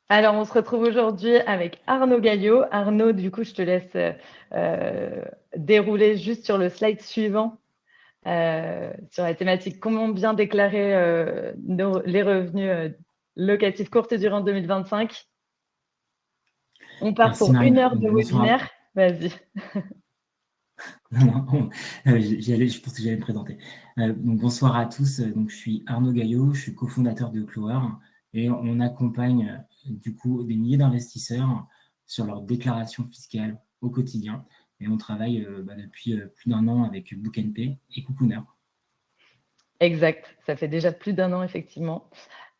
Alors, on se retrouve aujourd'hui avec Arnaud Gaillot. Arnaud, du coup, je te laisse dérouler juste sur le slide suivant sur la thématique comment bien déclarer les revenus locatifs courte durée en 2025. On part Merci pour Marine. une heure Donc, de bonsoir. webinaire. Vas-y. Je pense que j'allais me présenter. Donc, bonsoir à tous. Donc, je suis Arnaud Gaillot, je suis cofondateur de Clower et on accompagne du coup des milliers d'investisseurs sur leur déclaration fiscale au quotidien. Et on travaille depuis plus d'un an avec Book and Pay et Cocooner. Exact. Ça fait déjà plus d'un an, effectivement.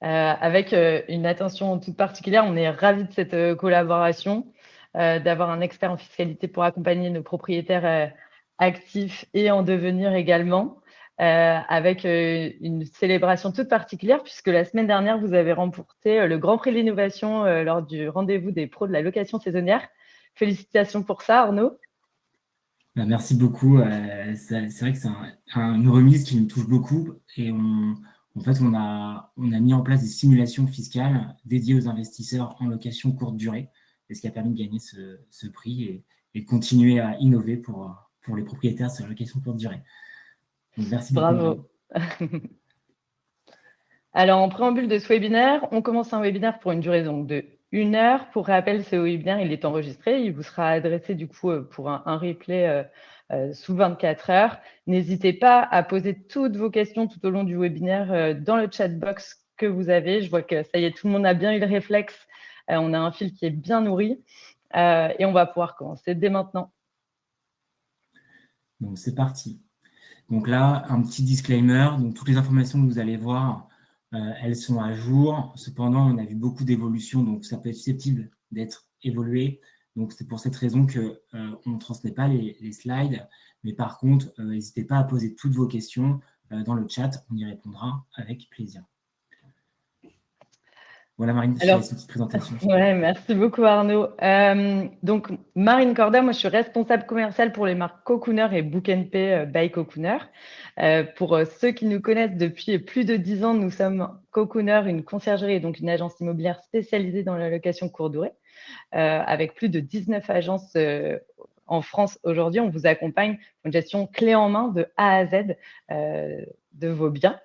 Avec une attention toute particulière, on est ravis de cette collaboration, d'avoir un expert en fiscalité pour accompagner nos propriétaires actifs et en devenir également, avec une célébration toute particulière, puisque la semaine dernière, vous avez remporté le Grand Prix de l'innovation lors du rendez-vous des pros de la location saisonnière. Félicitations pour ça, Arnaud. Merci beaucoup. C'est vrai que c'est une remise qui nous touche beaucoup et en fait, on a mis en place des simulations fiscales dédiées aux investisseurs en location courte durée, et ce qui a permis de gagner ce prix et de continuer à innover pour les propriétaires sur la location courte durée. Donc, merci beaucoup, Marine. Bravo. Alors, en préambule de ce webinaire, on commence un webinaire pour une durée donc de 1 heure. Pour rappel, ce webinaire, il est enregistré. Il vous sera adressé du coup pour un replay sous 24 heures. N'hésitez pas à poser toutes vos questions tout au long du webinaire dans le chat box que vous avez. Je vois que ça y est, tout le monde a bien eu le réflexe. On a un fil qui est bien nourri et on va pouvoir commencer dès maintenant. Donc, c'est parti. Donc là, un petit disclaimer. Donc, toutes les informations que vous allez voir, elles sont à jour. Cependant, on a vu beaucoup d'évolutions, donc ça peut être susceptible d'être évolué. Donc, c'est pour cette raison qu'on ne transmet pas les slides. Mais par contre, n'hésitez pas à poser toutes vos questions dans le chat. On y répondra avec plaisir. Voilà, Marine, je te laisse une petite présentation. Ouais, merci beaucoup Arnaud. Donc Marine Corda, moi je suis responsable commerciale pour les marques Cocooner et Book and Pay by Cocooner. Pour ceux qui nous connaissent depuis plus de 10 ans, nous sommes Cocooner, une conciergerie et donc une agence immobilière spécialisée dans la location courte durée, avec plus de 19 agences en France aujourd'hui. On vous accompagne pour une gestion clé en main de A à Z de vos biens.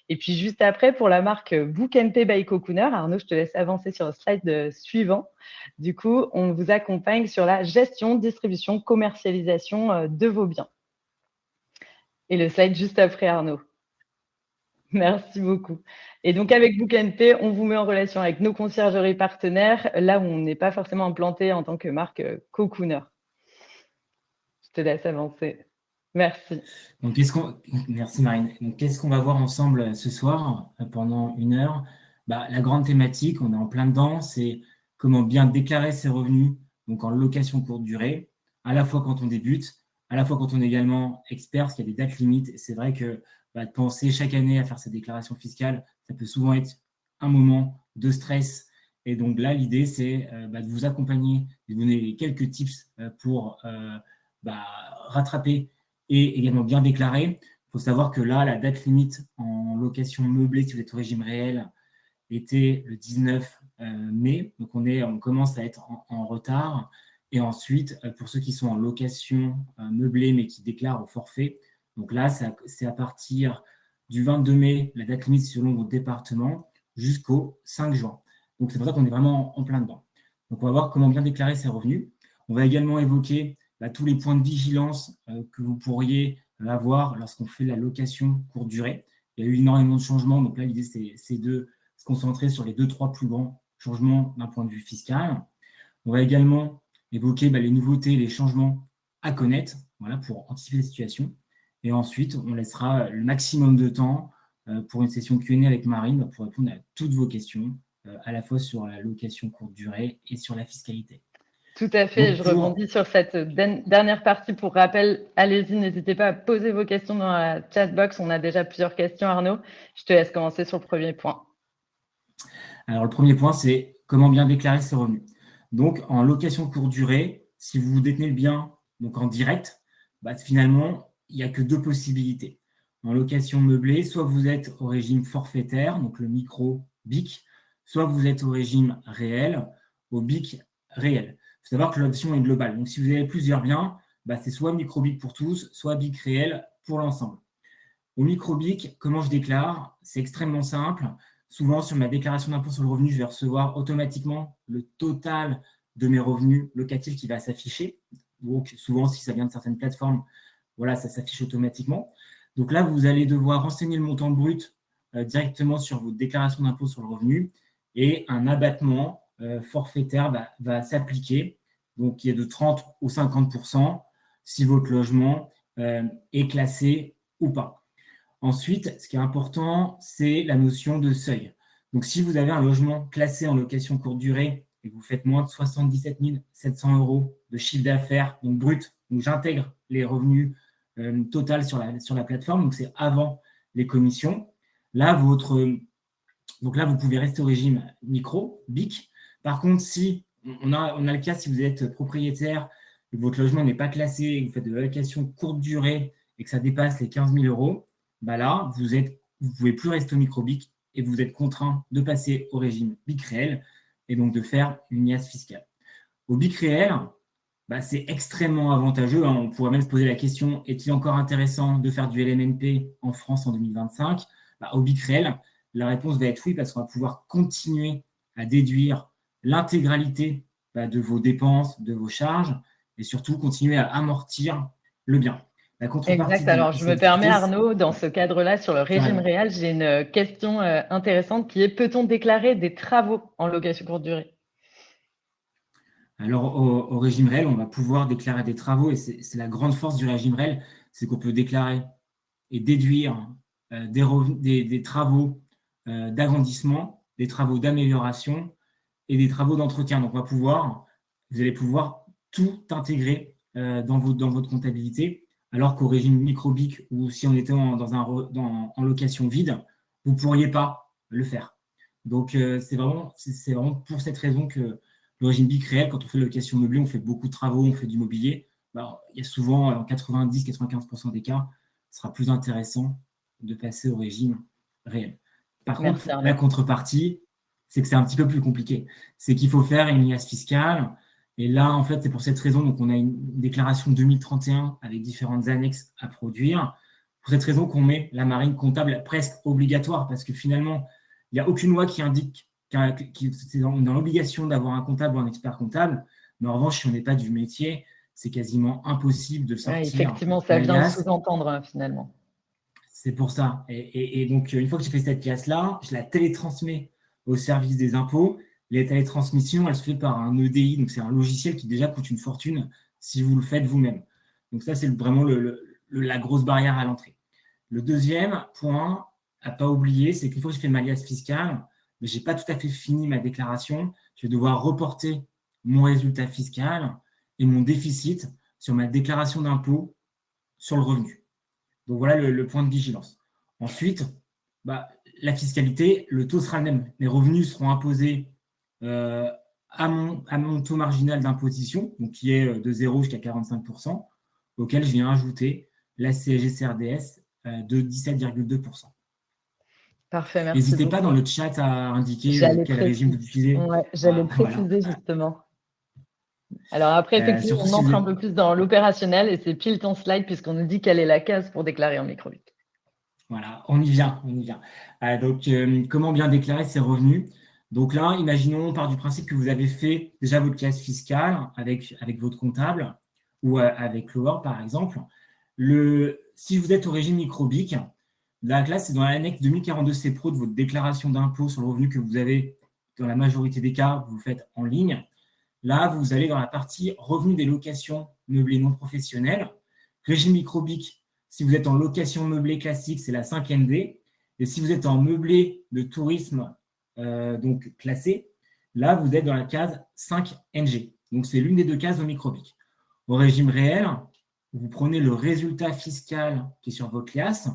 Et puis juste après, pour la marque Book and Pay by Cocooner, Arnaud, je te laisse avancer sur le slide suivant. Du coup, on vous accompagne sur la gestion, distribution, commercialisation de vos biens. Et le slide juste après, Arnaud. Merci beaucoup. Et donc, avec Book and Pay, on vous met en relation avec nos conciergeries partenaires, là où on n'est pas forcément implanté en tant que marque Cocooner. Je te laisse avancer. Merci. Donc, merci Marine. Donc, qu'est-ce qu'on va voir ensemble ce soir pendant 1 heure? La grande thématique, on est en plein dedans, c'est comment bien déclarer ses revenus donc en location courte durée, à la fois quand on débute, à la fois quand on est également expert, parce qu'il y a des dates limites. C'est vrai que de penser chaque année à faire sa déclaration fiscale, ça peut souvent être un moment de stress. Et donc là, l'idée, c'est de vous accompagner, de vous donner quelques tips pour rattraper et également bien déclaré. Il faut savoir que là, la date limite en location meublée, si vous êtes au régime réel, était le 19 mai. Donc, on commence à être en retard. Et ensuite, pour ceux qui sont en location meublée, mais qui déclarent au forfait, donc là, c'est à partir du 22 mai, la date limite selon votre département, jusqu'au 5 juin. Donc, c'est pour ça qu'on est vraiment en plein dedans. Donc, on va voir comment bien déclarer ses revenus. On va également évoquer tous les points de vigilance que vous pourriez avoir lorsqu'on fait la location courte durée. Il y a eu énormément de changements. Donc là, l'idée, c'est de se concentrer sur les 2-3 plus grands changements d'un point de vue fiscal. On va également évoquer les nouveautés, les changements à connaître, voilà, pour anticiper la situation. Et ensuite, on laissera le maximum de temps pour une session Q&A avec Marine pour répondre à toutes vos questions, à la fois sur la location courte durée et sur la fiscalité. Tout à fait, je rebondis sur cette dernière partie. Pour rappel, allez-y, n'hésitez pas à poser vos questions dans la chat box. On a déjà plusieurs questions, Arnaud. Je te laisse commencer sur le premier point. Alors, le premier point, c'est comment bien déclarer ses revenus. Donc, en location courte durée, si vous détenez le bien donc en direct, finalement, il n'y a que 2 possibilités. En location meublée, soit vous êtes au régime forfaitaire, donc le micro BIC, soit vous êtes au régime réel, au BIC réel. Il faut savoir que l'option est globale. Donc, si vous avez plusieurs biens, c'est soit micro-BIC pour tous, soit BIC réel pour l'ensemble. Au micro-BIC, comment je déclare? C'est extrêmement simple. Souvent, sur ma déclaration d'impôt sur le revenu, je vais recevoir automatiquement le total de mes revenus locatifs qui va s'afficher. Donc, souvent, si ça vient de certaines plateformes, voilà, ça s'affiche automatiquement. Donc là, vous allez devoir renseigner le montant brut directement sur votre déclaration d'impôt sur le revenu et un abattement forfaitaire va s'appliquer, donc qui est de 30 ou 50% si votre logement est classé ou pas. Ensuite, ce qui est important, c'est la notion de seuil. Donc, si vous avez un logement classé en location courte durée et que vous faites moins de 77 700 euros de chiffre d'affaires, donc brut, donc j'intègre les revenus total sur la plateforme, donc c'est avant les commissions. Là, donc là, vous pouvez rester au régime micro, BIC. Par contre, si on a le cas, si vous êtes propriétaire et que votre logement n'est pas classé et que vous faites de la location courte durée et que ça dépasse les 15 000 euros, là, vous ne pouvez plus rester au micro BIC et vous êtes contraint de passer au régime BIC réel et donc de faire une IAS fiscale. Au BIC réel, c'est extrêmement avantageux. On pourrait même se poser la question, est-il encore intéressant de faire du LMNP en France en 2025 ? Au BIC réel, la réponse va être oui, parce qu'on va pouvoir continuer à déduire l'intégralité de vos dépenses, de vos charges, et surtout continuer à amortir le bien. La contrepartie exact. Alors, je me permets, Arnaud, dans ce cadre-là, sur le régime réel, j'ai une question intéressante qui est, peut-on déclarer des travaux en location courte durée ? Alors, au régime réel, on va pouvoir déclarer des travaux, et c'est la grande force du régime réel, c'est qu'on peut déclarer et déduire des travaux d'agrandissement, des travaux d'amélioration et des travaux d'entretien. Donc, vous allez pouvoir tout intégrer dans votre comptabilité, alors qu'au régime micro-BIC, ou si on était en location vide, vous ne pourriez pas le faire. Donc, c'est vraiment pour cette raison que le régime BIC réel, quand on fait de location meublée, on fait beaucoup de travaux, on fait du mobilier. Il y a souvent, en 90-95% des cas, ce sera plus intéressant de passer au régime réel. Par contre, la contrepartie, c'est que c'est un petit peu plus compliqué. C'est qu'il faut faire une IAS fiscale. Et là, en fait, c'est pour cette raison, donc on a une déclaration 2031 avec différentes annexes à produire. Pour cette raison qu'on met la marine comptable presque obligatoire, parce que finalement, il n'y a aucune loi qui indique c'est dans l'obligation d'avoir un comptable ou un expert comptable. Mais en revanche, si on n'est pas du métier, c'est quasiment impossible de sortir. Effectivement, ça vient sous-entendre finalement. C'est pour ça. Et donc, une fois que j'ai fait cette IAS-là, je la télétransmets au service des impôts. Les télétransmissions, elles se font par un EDI, donc c'est un logiciel qui déjà coûte une fortune si vous le faites vous-même. Donc ça, c'est vraiment la grosse barrière à l'entrée. Le deuxième point à ne pas oublier, c'est qu'une fois que j'ai fait ma IAS fiscale, mais je n'ai pas tout à fait fini ma déclaration, je vais devoir reporter mon résultat fiscal et mon déficit sur ma déclaration d'impôt sur le revenu. Donc voilà le point de vigilance. Ensuite, la fiscalité, le taux sera le même. Mes revenus seront imposés à mon taux marginal d'imposition, donc qui est de 0 jusqu'à 45%, auquel je viens ajouter la CSG-CRDS de 17,2%. Parfait, merci. N'hésitez pas dans le chat à indiquer quel régime vous utilisez. J'allais préciser justement. Alors après, effectivement, on entre un peu plus dans l'opérationnel et c'est pile ton slide puisqu'on nous dit quelle est la case pour déclarer en micro-BIC. Voilà, on y vient. Donc, comment bien déclarer ses revenus ? Donc là, imaginons, on part du principe que vous avez fait déjà votre case fiscale avec votre comptable ou avec Lower, par exemple. Si vous êtes au régime micro-BIC, là, c'est dans l'annexe 2042 CPRO de votre déclaration d'impôt sur le revenu que vous avez, dans la majorité des cas, vous faites en ligne. Là, vous allez dans la partie revenus des locations meublées non professionnelles. Régime micro-BIC, si vous êtes en location meublée classique, c'est la 5ND. Et si vous êtes en meublé de tourisme donc classé, là, vous êtes dans la case 5NG. Donc, c'est l'une des deux cases au micro-BIC. Au régime réel, vous prenez le résultat fiscal qui est sur votre classe,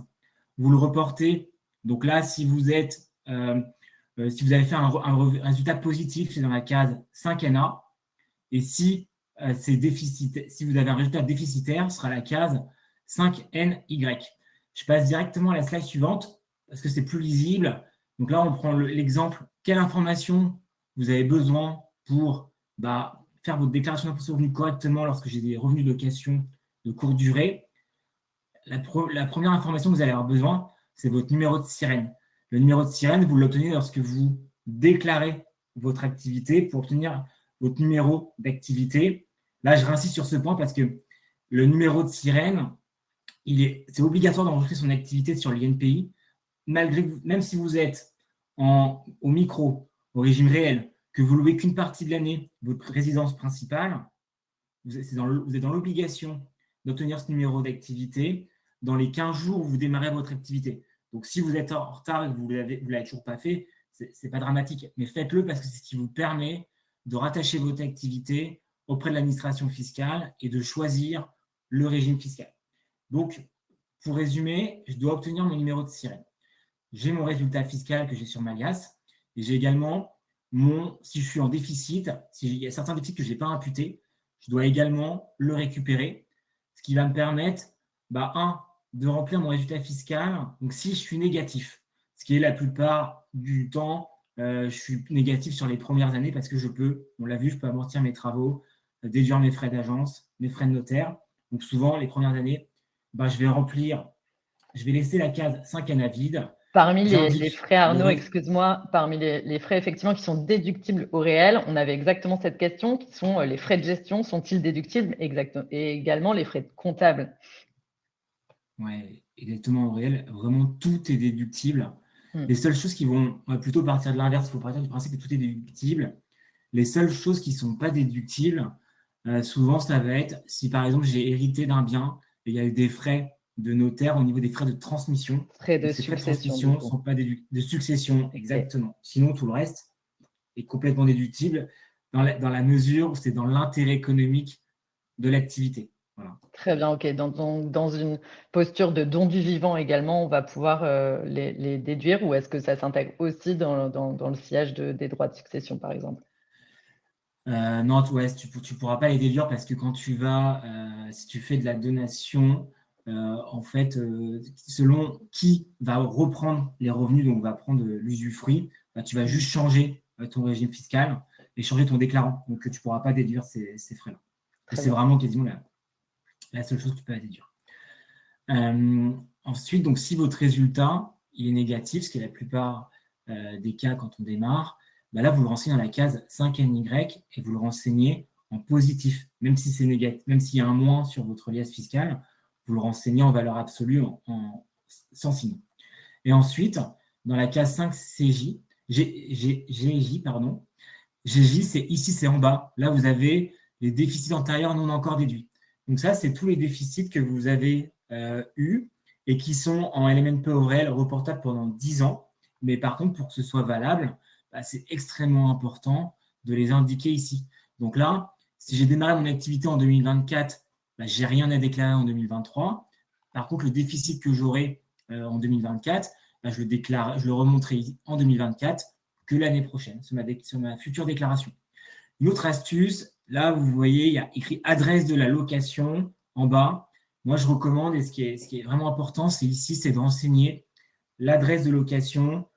vous le reportez. Donc là, si vous avez fait un résultat positif, c'est dans la case 5NA. Et si vous avez un résultat déficitaire, ce sera la case 5NY. Je passe directement à la slide suivante parce que c'est plus lisible. Donc là, on prend l'exemple quelle information vous avez besoin pour faire votre déclaration d'impôt sur le revenu correctement lorsque j'ai des revenus de location de courte durée. La première information que vous allez avoir besoin, c'est votre numéro de sirène. Le numéro de sirène, vous l'obtenez lorsque vous déclarez votre activité pour obtenir votre numéro d'activité. Là, je réinsiste sur ce point parce que le numéro de sirène, c'est obligatoire d'enregistrer son activité sur l'INPI, même si vous êtes au micro, au régime réel, que vous louez qu'une partie de l'année, votre résidence principale, vous êtes dans l'obligation d'obtenir ce numéro d'activité dans les 15 jours où vous démarrez votre activité. Donc, si vous êtes en retard et que vous ne l'avez toujours pas fait, ce n'est pas dramatique, mais faites-le parce que c'est ce qui vous permet de rattacher votre activité auprès de l'administration fiscale et de choisir le régime fiscal. Donc, pour résumer, je dois obtenir mon numéro de sirène. J'ai mon résultat fiscal que j'ai sur ma liasse et j'ai également si je suis en déficit, s'il y a certains déficits que je n'ai pas imputés, je dois également le récupérer, ce qui va me permettre, de remplir mon résultat fiscal. Donc, si je suis négatif, ce qui est la plupart du temps, je suis négatif sur les premières années parce que on l'a vu, je peux amortir mes travaux, déduire mes frais d'agence, mes frais de notaire. Donc, souvent, les premières années, je vais laisser la case 5 années vide. Parmi les frais, Arnaud, excuse-moi, parmi les frais effectivement qui sont déductibles au réel, on avait exactement cette question, qui sont les frais de gestion, sont-ils déductibles? Exactement. Et également les frais comptables. Oui, exactement au réel. Vraiment, tout est déductible. Les seules choses on va plutôt partir de l'inverse, il faut partir du principe que tout est déductible. Les seules choses qui ne sont pas déductibles, souvent, ça va être si par exemple j'ai hérité d'un bien et il y a eu des frais de notaire au niveau des frais de transmission. Frais de succession. Frais de transmission ne sont pas déductibles. De succession, exactement. Okay. Sinon, tout le reste est complètement déductible dans la mesure où c'est dans l'intérêt économique de l'activité. Voilà. Très bien, ok. Dans une posture de don du vivant également, on va pouvoir les déduire, ou est-ce que ça s'intègre aussi dans le sillage des droits de succession, par exemple? Non, tu pourras pas les déduire parce que quand si tu fais de la donation, en fait, selon qui va reprendre les revenus, donc va prendre l'usufruit, tu vas juste changer ton régime fiscal et changer ton déclarant. Donc, tu ne pourras pas déduire ces frais-là. C'est vraiment quasiment la seule chose que tu peux déduire. Ensuite, donc, si votre résultat il est négatif, ce qui est la plupart des cas quand on démarre, là, vous le renseignez dans la case 5NY et vous le renseignez en positif, même si c'est négatif, même s'il y a un moins sur votre liasse fiscale, vous le renseignez en valeur absolue sans signe. Et ensuite, dans la case 5GJ, ici, c'est en bas. Là, vous avez les déficits antérieurs non encore déduits. Donc ça, c'est tous les déficits que vous avez eus et qui sont en LMNP au réel reportables pendant 10 ans. Mais par contre, pour que ce soit valable, c'est extrêmement important de les indiquer ici. Donc là, si j'ai démarré mon activité en 2024, je n'ai rien à déclarer en 2023. Par contre, le déficit que j'aurai en 2024, je le remonterai en 2024 que l'année prochaine, sur ma future déclaration. Une autre astuce, là, vous voyez, il y a écrit adresse de la location en bas. Moi, je recommande, et ce qui est vraiment important, c'est de renseigner l'adresse de location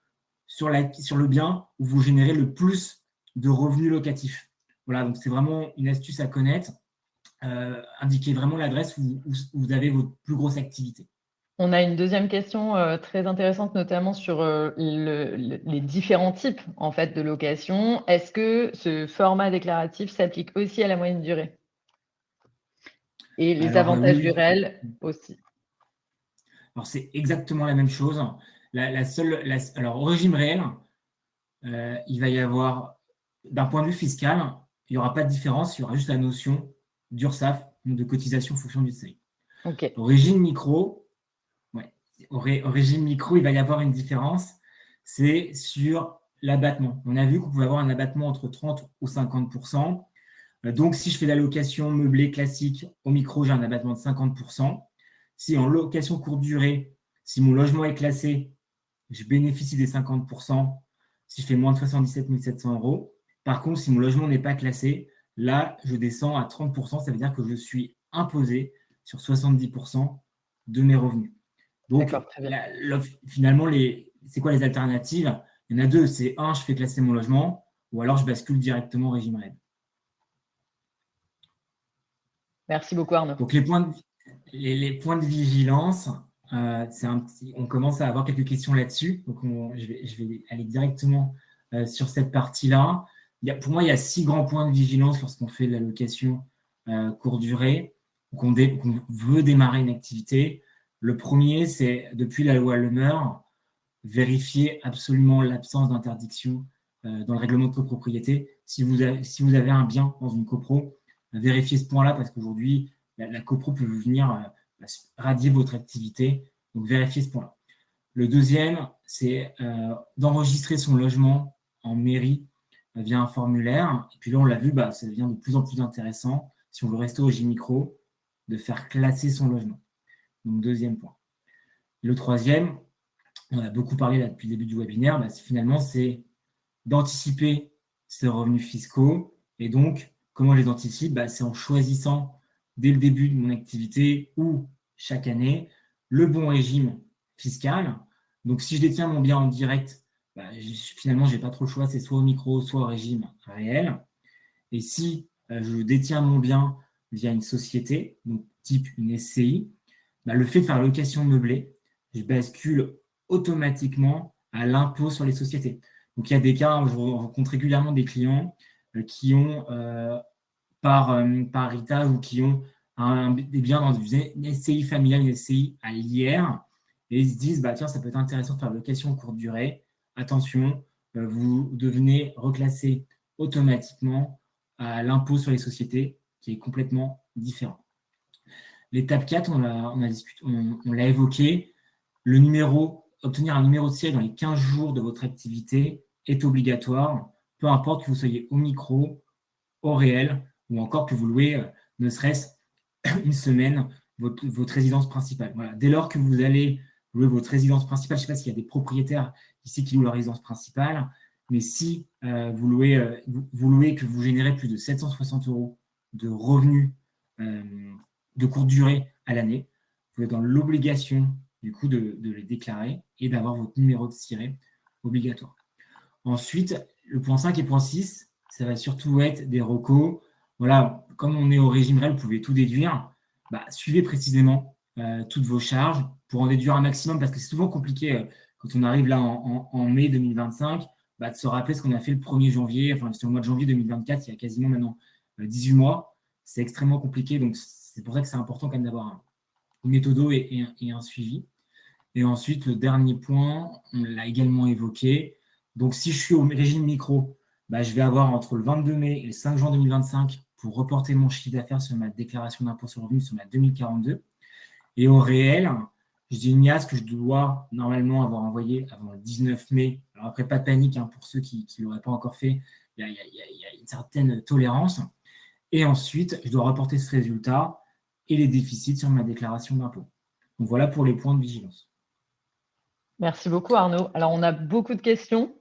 sur le bien où vous générez le plus de revenus locatifs. Voilà, donc c'est vraiment une astuce à connaître. Indiquez vraiment l'adresse où vous avez votre plus grosse activité. On a une deuxième question très intéressante, notamment sur les différents types en fait, de location. Est-ce que ce format déclaratif s'applique aussi à la moyenne durée? Et les avantages du réel aussi. Alors, c'est exactement la même chose. Alors, au régime réel, il va y avoir, d'un point de vue fiscal, il n'y aura pas de différence, il y aura juste la notion d'URSSAF, de cotisation en fonction du seuil. Okay. Au régime micro, il va y avoir une différence, c'est sur l'abattement. On a vu qu'on pouvait avoir un abattement entre 30 ou 50%. Donc, si je fais la location meublée classique au micro, j'ai un abattement de 50%. Si en location courte durée, si mon logement est classé, je bénéficie des 50% si je fais moins de 77 700 €. Par contre, si mon logement n'est pas classé, là, je descends à 30%. Ça veut dire que je suis imposé sur 70% de mes revenus. Donc, finalement, c'est quoi les alternatives? Il y en a deux, c'est un, je fais classer mon logement, ou alors je bascule directement au régime réel. Merci beaucoup, Arnaud. Donc, les points de vigilance, on commence à avoir quelques questions là-dessus. Donc, je vais aller directement sur cette partie-là. Pour moi, il y a 6 grands points de vigilance lorsqu'on fait de la location courte durée, qu'on veut démarrer une activité. Le premier, c'est, depuis la loi Le Meur, vérifier absolument l'absence d'interdiction dans le règlement de copropriété. Si vous avez un bien dans une copro, vérifiez ce point-là parce qu'aujourd'hui, la copro peut venir radier votre activité. Donc, vérifiez ce point-là. Le deuxième, c'est d'enregistrer son logement en mairie via un formulaire. Et puis là, on l'a vu, ça devient de plus en plus intéressant, si on veut rester au J-Micro, de faire classer son logement. Donc, deuxième point. Le troisième, on a beaucoup parlé là depuis le début du webinaire, finalement, c'est d'anticiper ses revenus fiscaux. Et donc, comment je les anticipe ? C'est en choisissant dès le début de mon activité ou chaque année le bon régime fiscal. Donc, si je détiens mon bien en direct, finalement, je n'ai pas trop le choix, c'est soit au micro, soit au régime réel. Et si je détiens mon bien via une société, donc type une SCI, le fait de faire location meublée, je bascule automatiquement à l'impôt sur les sociétés. Donc, il y a des cas où je rencontre régulièrement des clients qui ont, par héritage ou qui ont des biens dans une SCI familiale, une SCI à l'IR, et ils se disent, tiens, ça peut être intéressant de faire location courte durée. Attention, vous devenez reclasser automatiquement à l'impôt sur les sociétés, qui est complètement différent. L'étape 4, on l'a évoqué, obtenir un numéro de série dans les 15 jours de votre activité est obligatoire, peu importe que vous soyez au micro, au réel, ou encore que vous louez ne serait-ce une semaine votre résidence principale. Voilà. Dès lors que vous allez louer votre résidence principale, je ne sais pas s'il y a des propriétaires ici qui louent leur résidence principale, mais si vous louez que vous générez plus de 760 € de revenus de courte durée à l'année, vous êtes dans l'obligation du coup de les déclarer et d'avoir votre numéro de siret obligatoire. Ensuite, le point 5 et point 6, ça va surtout être des recos. Voilà, comme on est au régime réel, vous pouvez tout déduire. Suivez précisément toutes vos charges pour en déduire un maximum, parce que c'est souvent compliqué quand on arrive là en mai 2025, de se rappeler ce qu'on a fait le 1er janvier, enfin sur le mois de janvier 2024, il y a quasiment maintenant 18 mois. C'est extrêmement compliqué, donc c'est pour ça que c'est important quand même d'avoir une méthode et un suivi. Et ensuite, le dernier point, on l'a également évoqué. Donc, si je suis au régime micro, je vais avoir entre le 22 mai et le 5 juin 2025 pour reporter mon chiffre d'affaires sur ma déclaration d'impôt sur le revenu sur ma 2042. Et au réel, je dis une IAS que je dois normalement avoir envoyé avant le 19 mai. Alors après, pas de panique, pour ceux qui ne l'auraient pas encore fait, il y a une certaine tolérance. Et ensuite, je dois rapporter ce résultat et les déficits sur ma déclaration d'impôt. Donc, voilà pour les points de vigilance. Merci beaucoup, Arnaud. Alors, on a beaucoup de questions,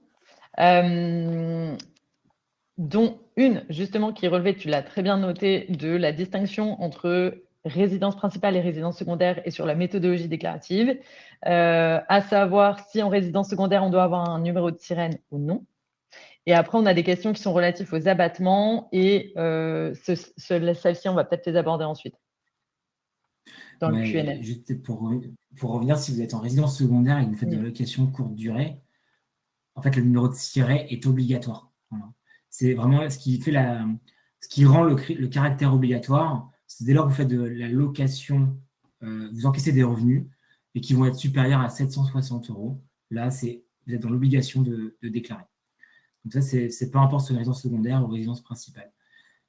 dont une, justement, qui relevait, tu l'as très bien noté, de la distinction entre résidence principale et résidence secondaire et sur la méthodologie déclarative, à savoir si en résidence secondaire, on doit avoir un numéro de sirène ou non. Et après, on a des questions qui sont relatives aux abattements et celles-ci, on va peut-être les aborder ensuite dans le Q&A. Juste pour revenir, si vous êtes en résidence secondaire et que vous faites de la location courte durée, en fait, le numéro de siret est obligatoire. Voilà. C'est vraiment ce qui rend le caractère obligatoire. C'est dès lors que vous faites de la location, vous encaissez des revenus et qui vont être supérieurs à 760 €. Là, vous êtes dans l'obligation de déclarer. Donc ça, c'est peu importe si c'est une résidence secondaire ou résidence principale.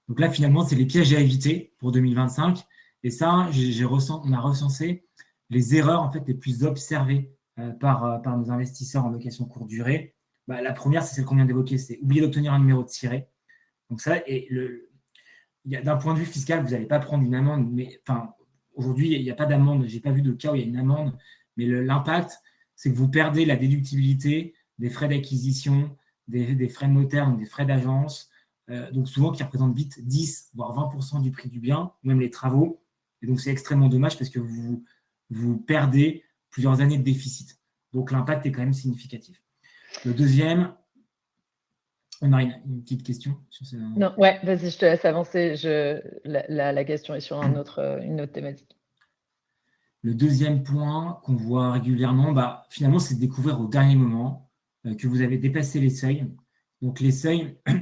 Donc là, finalement, c'est les pièges à éviter pour 2025. Et ça, on a recensé les erreurs en fait, les plus observées par nos investisseurs en location courte durée. La première, c'est celle qu'on vient d'évoquer, c'est oublier d'obtenir un numéro de siret. Donc ça, d'un point de vue fiscal, vous n'allez pas prendre une amende, mais aujourd'hui, il n'y a pas d'amende. Je n'ai pas vu de cas où il y a une amende, mais l'impact, c'est que vous perdez la déductibilité des frais d'acquisition, des frais de notaire, donc des frais d'agence, donc souvent qui représentent vite 10, voire 20% du prix du bien, même les travaux. Et donc, c'est extrêmement dommage parce que vous perdez plusieurs années de déficit. Donc, l'impact est quand même significatif. Le deuxième, on a une petite question sur ce... Non, ouais, vas-y, je te laisse avancer. La question est sur une autre thématique. Le deuxième point qu'on voit régulièrement, finalement, c'est de découvrir au dernier moment que vous avez dépassé les seuils. Donc, les seuils, pour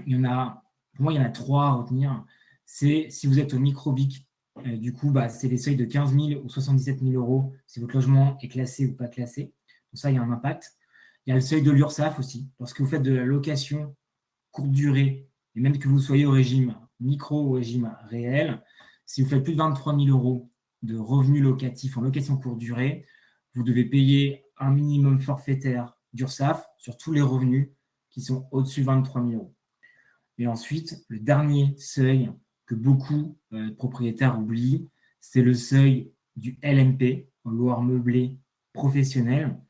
moi, il y en a 3 à retenir. C'est si vous êtes au micro-BIC, du coup, c'est les seuils de 15 000 ou 77 000 euros si votre logement est classé ou pas classé. Donc, ça, il y a un impact. Il y a le seuil de l'URSSAF aussi. Lorsque vous faites de la location courte durée, et même que vous soyez au régime micro ou au régime réel, si vous faites plus de 23 000 euros de revenus locatifs en location courte durée, vous devez payer un minimum forfaitaire d'URSSAF sur tous les revenus qui sont au-dessus de 23 000 euros. Et ensuite, le dernier seuil que beaucoup de propriétaires oublient, c'est le seuil du LMP, loueur meublé professionnel.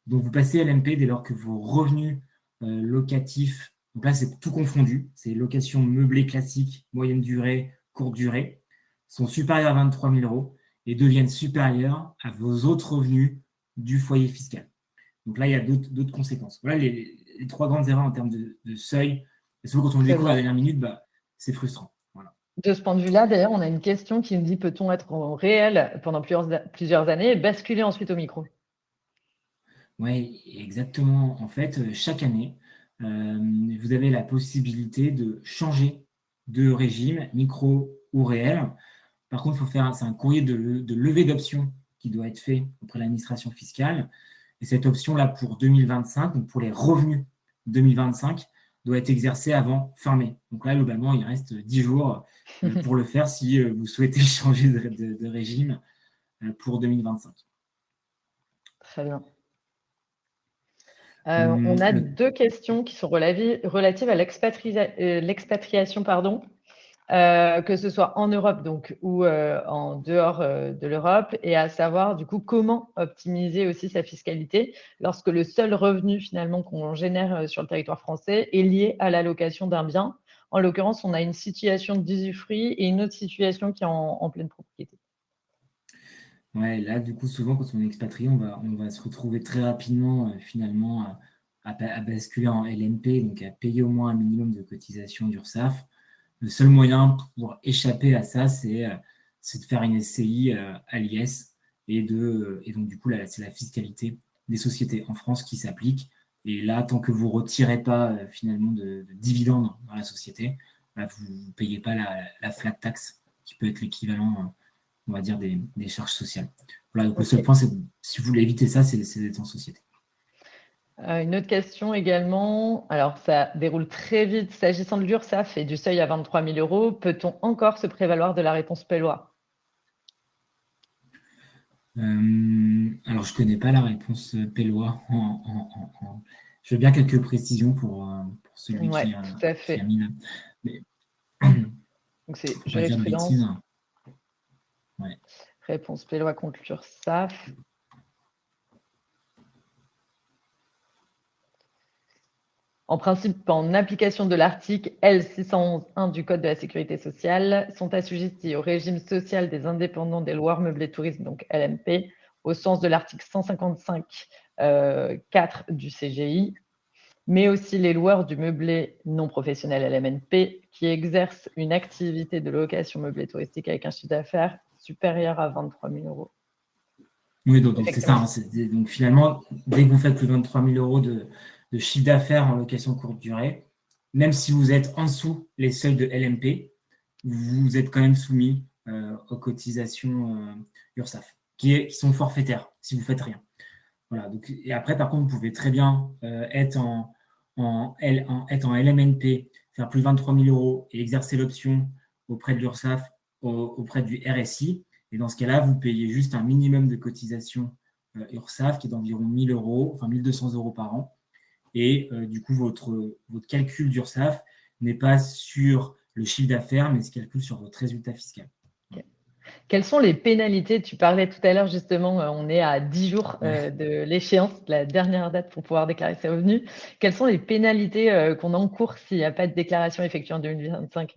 Donc, vous passez LMP dès lors que vos revenus locatifs, donc là, c'est tout confondu, c'est location meublée classique, moyenne durée, courte durée, sont supérieurs à 23 000 euros et deviennent supérieurs à vos autres revenus du foyer fiscal. Donc là, il y a d'autres conséquences. Voilà les 3 grandes erreurs en termes de seuil. Et souvent, quand on le découvre à la dernière minute, c'est frustrant. Voilà. De ce point de vue-là, d'ailleurs, on a une question qui nous dit, peut-on être au réel pendant plusieurs années et basculer ensuite au micro? Oui, exactement. En fait, chaque année, vous avez la possibilité de changer de régime, micro ou réel. Par contre, c'est un courrier de levée d'option qui doit être fait auprès de l'administration fiscale. Et cette option-là, pour 2025, donc pour les revenus 2025, doit être exercée avant fin mai. Donc là, globalement, il reste 10 jours pour le faire si vous souhaitez changer de régime pour 2025. Très bien. On a 2 questions qui sont relatives à l'expatriation, que ce soit en Europe donc, ou en dehors de l'Europe, et à savoir du coup comment optimiser aussi sa fiscalité lorsque le seul revenu finalement qu'on génère sur le territoire français est lié à la location d'un bien. En l'occurrence, on a une situation d'usufruit et une autre situation qui est en pleine propriété. Ouais, là, du coup, souvent, quand on est expatrié, on va se retrouver très rapidement, finalement, à basculer en LMP, donc à payer au moins un minimum de cotisation d'URSSAF. Le seul moyen pour échapper à ça, c'est de faire une SCI à l'IS. Et donc, du coup, là, c'est la fiscalité des sociétés en France qui s'applique. Et là, tant que vous ne retirez pas, finalement, de dividendes dans la société, vous ne payez pas la flat tax, qui peut être l'équivalent on va dire, des charges sociales. Voilà, donc le seul point, c'est si vous voulez éviter ça, c'est d'être en société. Une autre question également. Alors, ça déroule très vite. S'agissant de l'URSSAF et du seuil à 23 000 euros, peut-on encore se prévaloir de la réponse Pellois? Alors, je ne connais pas la réponse Pellois. Je veux bien quelques précisions pour celui qui a mis là. Mais... Donc, c'est pas dire de bêtises. Ouais. Réponse Pellois contre l'URSSAF. En principe, en application de l'article L611-1 du Code de la Sécurité sociale, sont assujettis au régime social des indépendants des loueurs meublés touristes, donc LMP, au sens de l'article 155-4 du CGI, mais aussi les loueurs du meublé non professionnel LMNP qui exercent une activité de location meublée touristique avec un chiffre d'affaires supérieur à 23 000 euros. Oui, donc c'est ça. Hein, donc finalement, dès que vous faites plus de 23 000 euros de chiffre d'affaires en location courte durée, même si vous êtes en dessous les seuils de LMP, vous êtes quand même soumis aux cotisations URSSAF, qui sont forfaitaires si vous ne faites rien. Voilà, donc, et après, par contre, vous pouvez très bien être en LMNP, faire plus de 23 000 euros et exercer l'option auprès de l'URSSAF, auprès du RSI. Et dans ce cas-là, vous payez juste un minimum de cotisation URSSAF qui est d'environ 1 000 euros, enfin 1 200 euros par an. Et du coup, votre calcul d'URSSAF n'est pas sur le chiffre d'affaires, mais se calcule sur votre résultat fiscal. Okay. Quelles sont les pénalités? Tu parlais tout à l'heure, justement, on est à 10 jours de l'échéance, la dernière date pour pouvoir déclarer ses revenus. Quelles sont les pénalités qu'on encourt s'il n'y a pas de déclaration effectuée en 2025?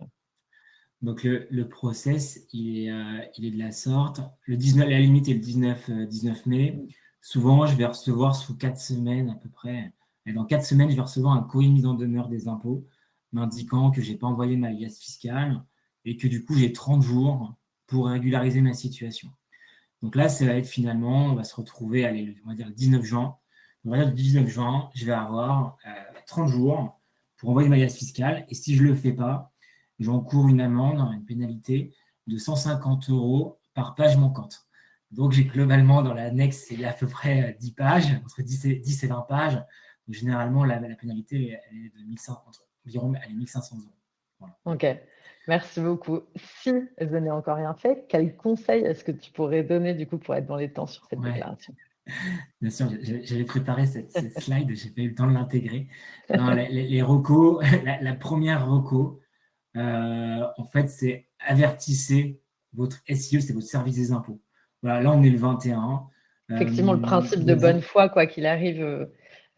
Donc, le process, il est de la sorte. La limite est le 19 mai. Souvent, je vais recevoir sous 4 semaines à peu près Et dans 4 semaines, je vais recevoir un courrier de mise en demeure des impôts m'indiquant que je n'ai pas envoyé ma liasse fiscale et que du coup, j'ai 30 jours pour régulariser ma situation. Donc là, ça va être finalement, on va se retrouver, allez, on va dire le 19 juin. On va dire le 19 juin, je vais avoir 30 jours pour envoyer ma liasse fiscale. Et si je ne le fais pas, j'encours une amende, une pénalité de 150 € par page manquante. Donc, j'ai globalement, dans l'annexe, il y a à peu près 10 pages, entre 10 et 20 pages. Donc, généralement, la pénalité, elle est de 1500, environ 1500 €. Voilà. OK. Merci beaucoup. Si je n'ai encore rien fait, quels conseils est-ce que tu pourrais donner du coup pour être dans les temps sur cette Ouais. déclaration? Bien sûr, j'avais préparé cette slide, je n'ai pas eu le temps de l'intégrer. Les recos, la première reco, en fait, c'est avertissez votre SIE, c'est votre service des impôts. Voilà, là, on est le 21. Effectivement, le principe de Donc bonne foi, quoi qu'il arrive,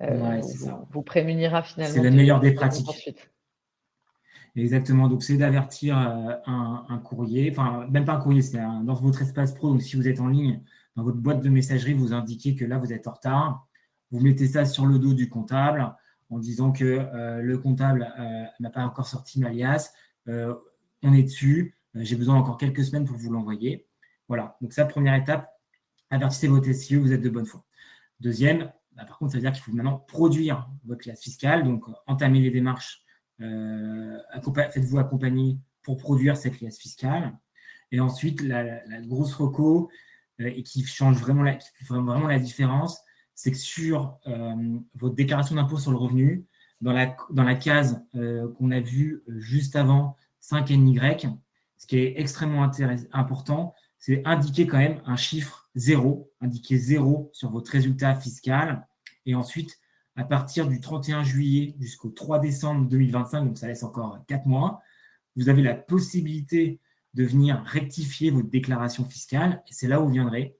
ouais, c'est ça. vous prémunira C'est finalement la meilleure des d'éventuelles pratiques. poursuites. Exactement. Donc, c'est d'avertir un courrier, enfin, même pas un courrier, c'est dans votre espace pro. Donc, si vous êtes en ligne, dans votre boîte de messagerie, vous indiquez que là, vous êtes en retard. Vous mettez ça sur le dos du comptable en disant que le comptable n'a pas encore sorti ma liasse. On est dessus. J'ai besoin encore quelques semaines pour vous l'envoyer. Voilà. Donc, ça, première étape, avertissez votre SIE, vous êtes de bonne foi. Deuxième, par contre, ça veut dire qu'il faut maintenant produire votre liasse fiscale. Donc, entamer les démarches. Faites-vous accompagner pour produire cette liasse fiscale. Et ensuite, la grosse reco et qui fait vraiment la différence, c'est que sur votre déclaration d'impôt sur le revenu, dans la case qu'on a vue juste avant 5NY, ce qui est extrêmement important, c'est indiquer quand même un chiffre 0, indiquer 0 sur votre résultat fiscal. Et ensuite, à partir du 31 juillet jusqu'au 3 décembre 2025, donc ça laisse encore 4 mois, vous avez la possibilité de venir rectifier votre déclaration fiscale. Et c'est là où vous viendrez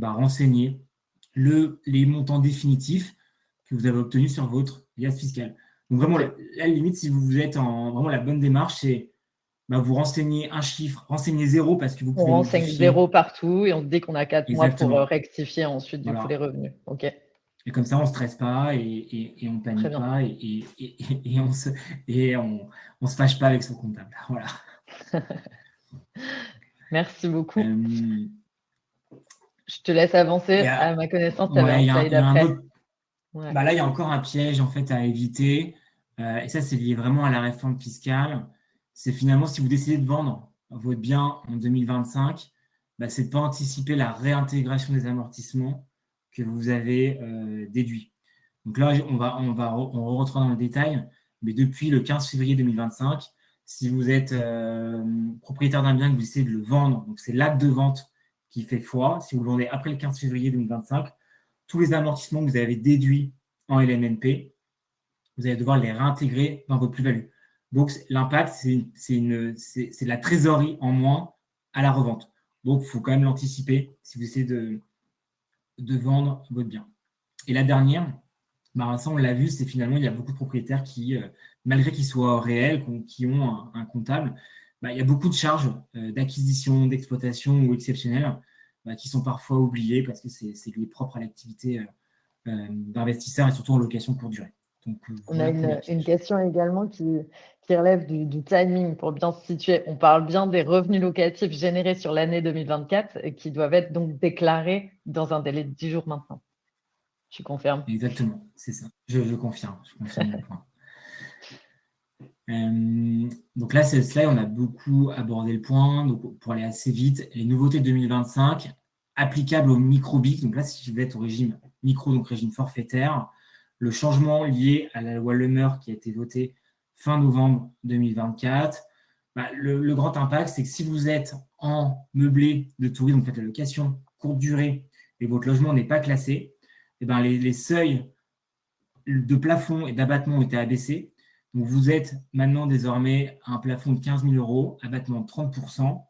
renseigner les montants définitifs que vous avez obtenus sur votre liasse fiscale. Donc vraiment, la limite, si vous êtes en vraiment la bonne démarche, c'est vous renseignez un chiffre, renseignez 0 parce que vous pouvez On renseigne modifier. 0 partout et on se dit qu'on a 4 mois pour rectifier ensuite du coup les revenus. OK. Et comme ça, on ne stresse pas et on ne panique pas et on se fâche pas avec son comptable. Voilà. Merci beaucoup. Je te laisse avancer. À ma connaissance, tu avais un slide après. Là, il y a encore un piège en fait à éviter. Et ça, c'est lié vraiment à la réforme fiscale. C'est finalement, si vous décidez de vendre votre bien en 2025, c'est de ne pas anticiper la réintégration des amortissements que vous avez déduits. Donc là, on rentre dans le détail, mais depuis le 15 février 2025, si vous êtes propriétaire d'un bien et que vous essayez de le vendre, donc c'est l'acte de vente qui fait foi. Si vous le vendez après le 15 février 2025, tous les amortissements que vous avez déduits en LMNP, vous allez devoir les réintégrer dans votre plus-value. Donc, l'impact, c'est la trésorerie en moins à la revente. Donc, il faut quand même l'anticiper si vous essayez de vendre votre bien. Et la dernière, ça, on l'a vu, c'est finalement, il y a beaucoup de propriétaires qui, malgré qu'ils soient réels, qui ont un comptable, il y a beaucoup de charges d'acquisition, d'exploitation ou exceptionnelles qui sont parfois oubliées parce que c'est lié propre à l'activité d'investisseurs et surtout en location courte durée. Donc, on a une question également qui relève du timing pour bien se situer. On parle bien des revenus locatifs générés sur l'année 2024 et qui doivent être donc déclarés dans un délai de 10 jours maintenant. Tu confirmes? Exactement, c'est ça. Je confirme le point. Donc là, c'est le slide, on a beaucoup abordé le point. Donc, pour aller assez vite, les nouveautés de 2025 applicables au micro-BIC. Donc là, si je vais être au régime micro, donc régime forfaitaire, le changement lié à la loi Lemer qui a été votée fin novembre 2024. Le grand impact, c'est que si vous êtes en meublé de tourisme, vous faites la location courte durée et votre logement n'est pas classé, les seuils de plafond et d'abattement ont été abaissés. Donc, vous êtes maintenant désormais à un plafond de 15 000 €, abattement de 30%.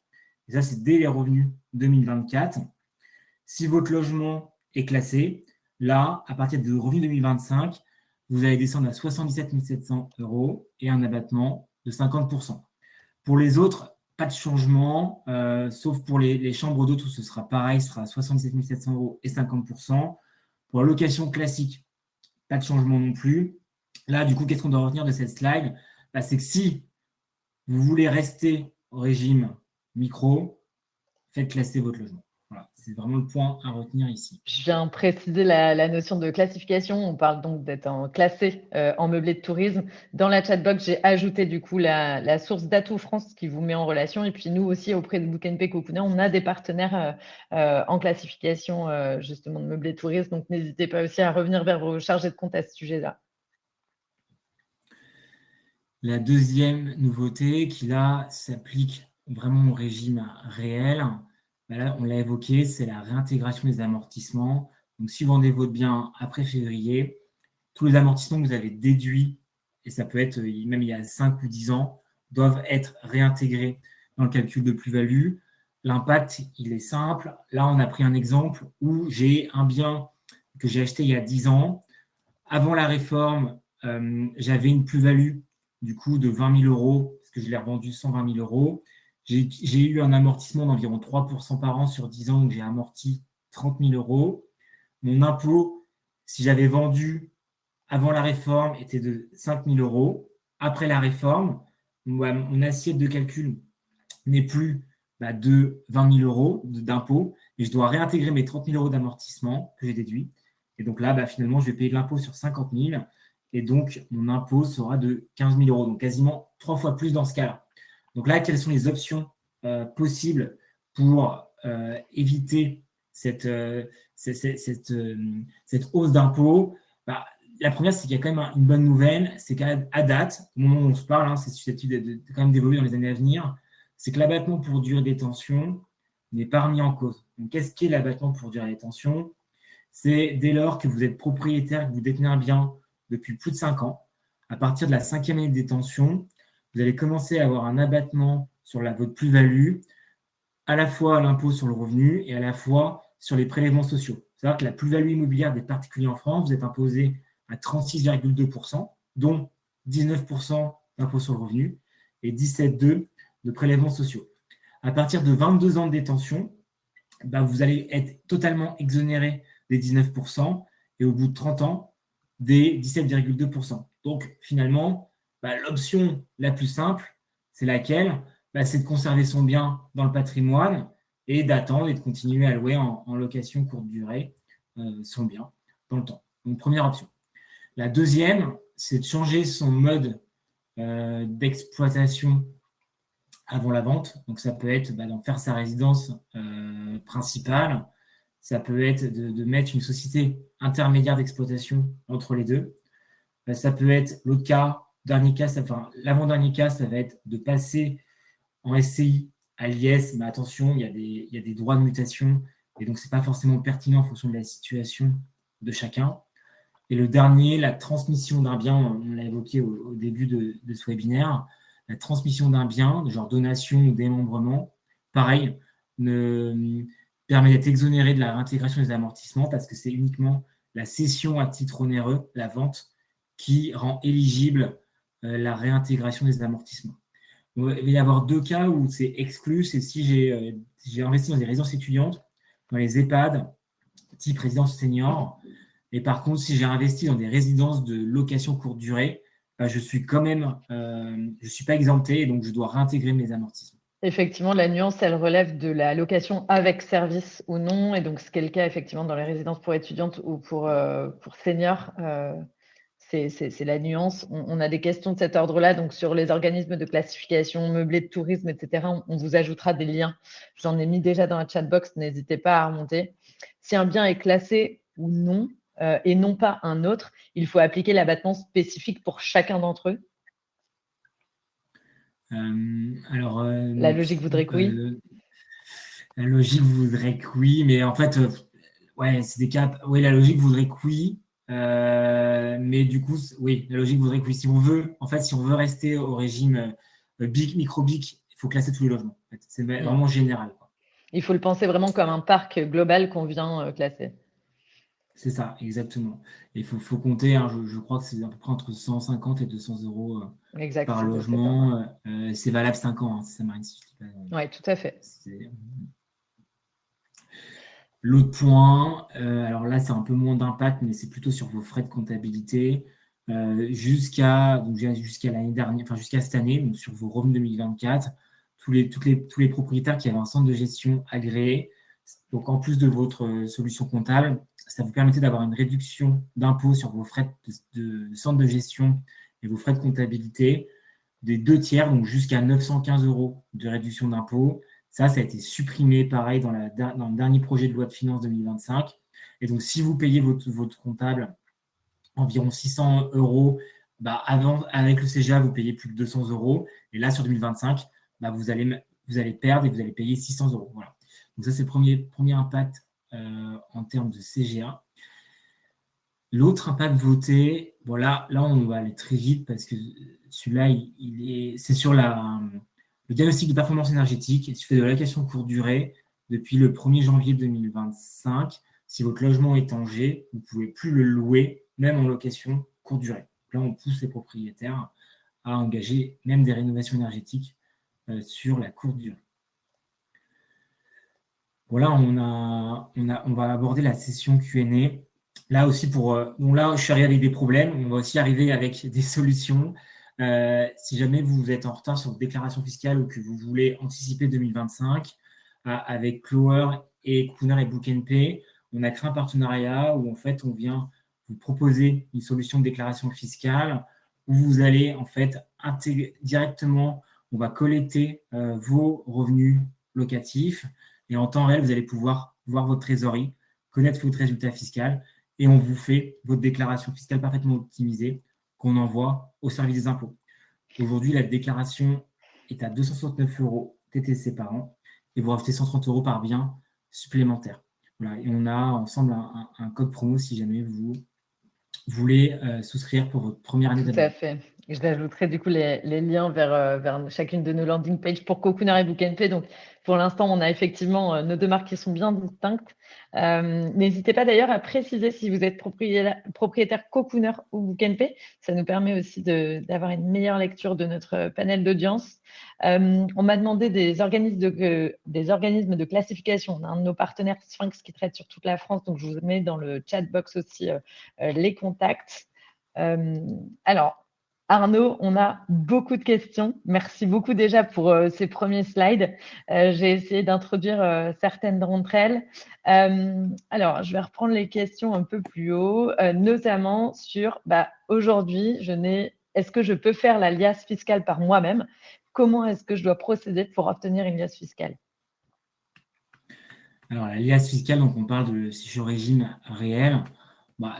Et ça, c'est dès les revenus 2024. Si votre logement est classé, là, à partir de revenus 2025, vous allez descendre à 77 700 € et un abattement de 50%. Pour les autres, pas de changement, sauf pour les chambres d'hôtes où ce sera pareil, ce sera 77 700 € et 50%. Pour la location classique, pas de changement non plus. Là, du coup, qu'est-ce qu'on doit retenir de cette slide? C'est que si vous voulez rester au régime micro, faites classer votre logement. Voilà, c'est vraiment le point à retenir ici. Je viens préciser la notion de classification. On parle donc d'être classé en meublé de tourisme. Dans la chatbox, j'ai ajouté du coup la source d'Atout France qui vous met en relation. Et puis nous aussi, auprès de Book & Pay Cocooner, on a des partenaires en classification justement de meublé de tourisme. Donc n'hésitez pas aussi à revenir vers vos chargés de compte à ce sujet-là. La deuxième nouveauté qui là s'applique vraiment au régime réel, là, on l'a évoqué, c'est la réintégration des amortissements. Donc, si vous vendez votre bien après février, tous les amortissements que vous avez déduits, et ça peut être même il y a 5 ou 10 ans, doivent être réintégrés dans le calcul de plus-value. L'impact, il est simple. Là, on a pris un exemple où j'ai un bien que j'ai acheté il y a 10 ans. Avant la réforme, j'avais une plus-value du coup de 20 000 euros, parce que je l'ai revendu 120 000 euros. J'ai eu un amortissement d'environ 3% par an sur 10 ans, donc j'ai amorti 30 000 euros. Mon impôt, si j'avais vendu avant la réforme, était de 5 000 euros. Après la réforme, mon assiette de calcul n'est plus de 20 000 euros d'impôt, et je dois réintégrer mes 30 000 euros d'amortissement que j'ai déduit. Et donc là, finalement, je vais payer de l'impôt sur 50 000, et donc mon impôt sera de 15 000 euros, donc quasiment 3 fois plus dans ce cas-là. Donc là, quelles sont les options possibles pour éviter cette hausse d'impôt? La première, c'est qu'il y a quand même une bonne nouvelle, c'est qu'à date, au moment où on se parle, c'est susceptible de quand même d'évoluer dans les années à venir, c'est que l'abattement pour durée de détention n'est pas remis en cause. Donc, qu'est-ce qu'est l'abattement pour durée de détention? C'est dès lors que vous êtes propriétaire, que vous détenez un bien depuis plus de 5 ans, à partir de la 5e année de détention, vous allez commencer à avoir un abattement sur votre plus-value, à la fois l'impôt sur le revenu et à la fois sur les prélèvements sociaux. C'est-à-dire que la plus-value immobilière des particuliers en France, vous êtes imposé à 36,2%, dont 19% d'impôt sur le revenu et 17,2% de prélèvements sociaux. À partir de 22 ans de détention, vous allez être totalement exonéré des 19% et au bout de 30 ans, des 17,2%. Donc finalement, l'option la plus simple, c'est laquelle? C'est de conserver son bien dans le patrimoine et d'attendre et de continuer à louer en location courte durée son bien dans le temps. Donc première option. La deuxième, c'est de changer son mode d'exploitation avant la vente. Donc, ça peut être d'en faire sa résidence principale. Ça peut être de mettre une société intermédiaire d'exploitation entre les deux. Ça peut être l'autre cas, l'avant-dernier cas, ça va être de passer en SCI à l'IS. Mais attention, il y a des droits de mutation et donc, ce n'est pas forcément pertinent en fonction de la situation de chacun. Et le dernier, la transmission d'un bien, on l'a évoqué au début de ce webinaire, la transmission d'un bien, genre donation ou démembrement, pareil, permet d'être exonéré de la réintégration des amortissements parce que c'est uniquement la cession à titre onéreux, la vente, qui rend éligible la réintégration des amortissements. Donc, il va y avoir 2 cas où c'est exclu, c'est si j'ai investi dans des résidences étudiantes, dans les EHPAD, type résidence senior. Et par contre, si j'ai investi dans des résidences de location courte durée, je suis quand même, je suis pas exempté et donc je dois réintégrer mes amortissements. Effectivement, la nuance, elle relève de la location avec service ou non. Et donc, ce qui est le cas, effectivement, dans les résidences pour étudiantes ou pour seniors, c'est la nuance. On a des questions de cet ordre-là. Donc, sur les organismes de classification, meublés de tourisme, etc., on vous ajoutera des liens. J'en ai mis déjà dans la chatbox. N'hésitez pas à remonter. Si un bien est classé ou non, et non pas un autre, il faut appliquer l'abattement spécifique pour chacun d'entre eux. La logique voudrait que oui. La logique voudrait que oui, mais en fait, c'est des cas. Oui, la logique voudrait que oui, mais du coup, oui, la logique voudrait que oui. Si on veut rester au régime BIC, micro-BIC, il faut classer tous les logements. En fait. C'est vraiment général. Quoi. Il faut le penser vraiment comme un parc global qu'on vient classer. C'est ça, exactement. Il faut compter, je crois que c'est à peu près entre 150 et 200 euros par logement. C'est valable 5 ans, c'est ça, Marine, si je dis pas. Oui, tout à fait. L'autre point, alors là, c'est un peu moins d'impact, mais c'est plutôt sur vos frais de comptabilité. Jusqu'à l'année dernière, enfin jusqu'à cette année, donc sur vos revenus 2024, tous les propriétaires qui avaient un centre de gestion agréé, donc en plus de votre solution comptable, ça vous permettait d'avoir une réduction d'impôt sur vos frais de centre de gestion et vos frais de comptabilité des 2 tiers, donc jusqu'à 915 € de réduction d'impôt. Ça a été supprimé, pareil, dans le dernier projet de loi de finances 2025. Et donc, si vous payez votre comptable environ 600 €, avant, avec le CGA, vous payez plus de 200 €. Et là, sur 2025, vous allez perdre et vous allez payer 600 €. Voilà. Donc, ça, c'est le premier impact en termes de CGA. L'autre impact voté, bon là, on va aller très vite parce que celui-là, c'est sur le diagnostic de performance énergétique. Il se fait de l'allocation courte durée depuis le 1er janvier 2025. Si votre logement est en G, vous ne pouvez plus le louer, même en location courte durée. Là, on pousse les propriétaires à engager même des rénovations énergétiques sur la courte durée. Voilà, on va aborder la session Q&A. Là aussi, là, je suis arrivé avec des problèmes. On va aussi arriver avec des solutions. Si jamais vous êtes en retard sur votre déclaration fiscale ou que vous voulez anticiper 2025, avec Clower et Cocooner et Book Pay, on a créé un partenariat où en fait, on vient vous proposer une solution de déclaration fiscale où vous allez en fait intégrer directement, on va collecter vos revenus locatifs et en temps réel, vous allez pouvoir voir votre trésorerie, connaître votre résultat fiscal et on vous fait votre déclaration fiscale parfaitement optimisée qu'on envoie au service des impôts. Aujourd'hui, la déclaration est à 269 € TTC par an et vous rajoutez 130 € par bien supplémentaire. Voilà, et on a ensemble un code promo si jamais vous voulez souscrire pour votre première année d'abonnement. Tout à fait. Je l'ajouterai du coup les liens vers chacune de nos landing pages pour Cocooner et Book Pay. Donc, pour l'instant, on a effectivement nos deux marques qui sont bien distinctes. N'hésitez pas d'ailleurs à préciser si vous êtes propriétaire Cocooner ou Book Pay. Ça nous permet aussi d'avoir une meilleure lecture de notre panel d'audience. On m'a demandé des organismes de classification. On a un de nos partenaires Sphinx qui traite sur toute la France. Donc, je vous mets dans le chat box aussi les contacts. Alors, Arnaud, on a beaucoup de questions. Merci beaucoup déjà pour ces premiers slides. J'ai essayé d'introduire certaines d'entre elles. Alors, je vais reprendre les questions un peu plus haut, notamment sur aujourd'hui, est-ce que je peux faire la liasse fiscale par moi-même? Comment est-ce que je dois procéder pour obtenir une liasse fiscale? Alors, la liasse fiscale, donc on parle si je suis au régime réel.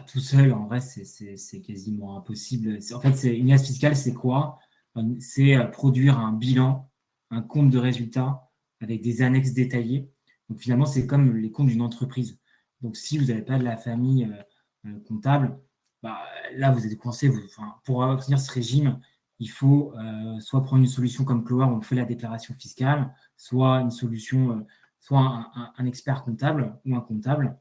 Tout seul, en vrai, c'est quasiment impossible. En fait, une liasse fiscale, c'est quoi? C'est produire un bilan, un compte de résultats avec des annexes détaillées. Donc, finalement, c'est comme les comptes d'une entreprise. Donc, si vous n'avez pas de la famille comptable, là, vous êtes coincé. Pour obtenir ce régime, il faut soit prendre une solution comme Clower où on fait la déclaration fiscale, soit une solution, soit un expert comptable ou un comptable.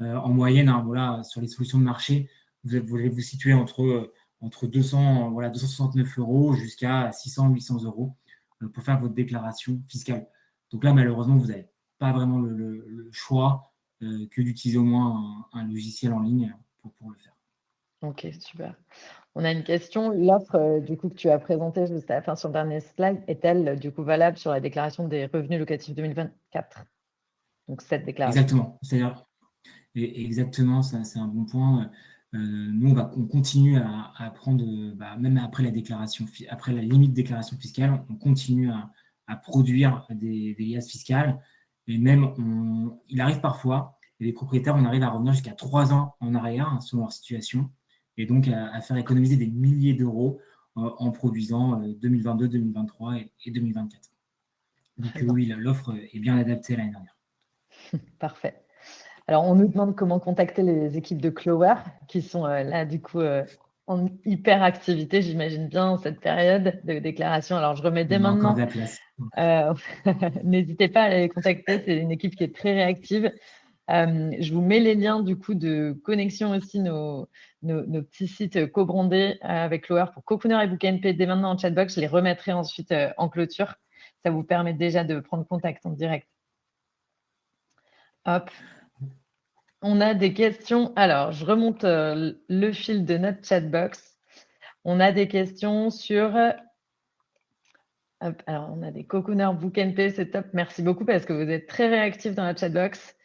En moyenne, voilà, sur les solutions de marché, vous allez vous situer entre 269 € jusqu'à 600-800 € pour faire votre déclaration fiscale. Donc là, malheureusement, vous n'avez pas vraiment le choix que d'utiliser au moins un logiciel en ligne pour le faire. Ok, super. On a une question. L'offre du coup que tu as présentée juste à la fin sur le dernier slide est-elle du coup valable sur la déclaration des revenus locatifs 2024? Donc cette déclaration. Exactement. C'est-à-dire, exactement, c'est un bon point. Nous, on continue à prendre, même après la limite de déclaration fiscale, on continue à produire des liasses fiscales. Et même, il arrive parfois, et les propriétaires, on arrive à revenir jusqu'à 3 ans en arrière selon leur situation, et donc à faire économiser des milliers d'euros en produisant 2022, 2023 et 2024. Donc oui, l'offre est bien adaptée à l'année dernière. Parfait. Alors, on nous demande comment contacter les équipes de Clower qui sont là, du coup, en hyper activité, j'imagine bien, en cette période de déclaration. Alors, je remets dès maintenant. Encore de la place. N'hésitez pas à les contacter. C'est une équipe qui est très réactive. Je vous mets les liens, du coup, de connexion aussi, nos petits sites co-brandés avec Clower pour Cocooner et Book Pay dès maintenant en chatbox. Je les remettrai ensuite en clôture. Ça vous permet déjà de prendre contact en direct. Hop. On a des questions. Alors, je remonte le fil de notre chatbox. On a des questions sur. Hop, alors, on a des cocooners Book and Pay, c'est top. Merci beaucoup parce que vous êtes très réactifs dans la chatbox.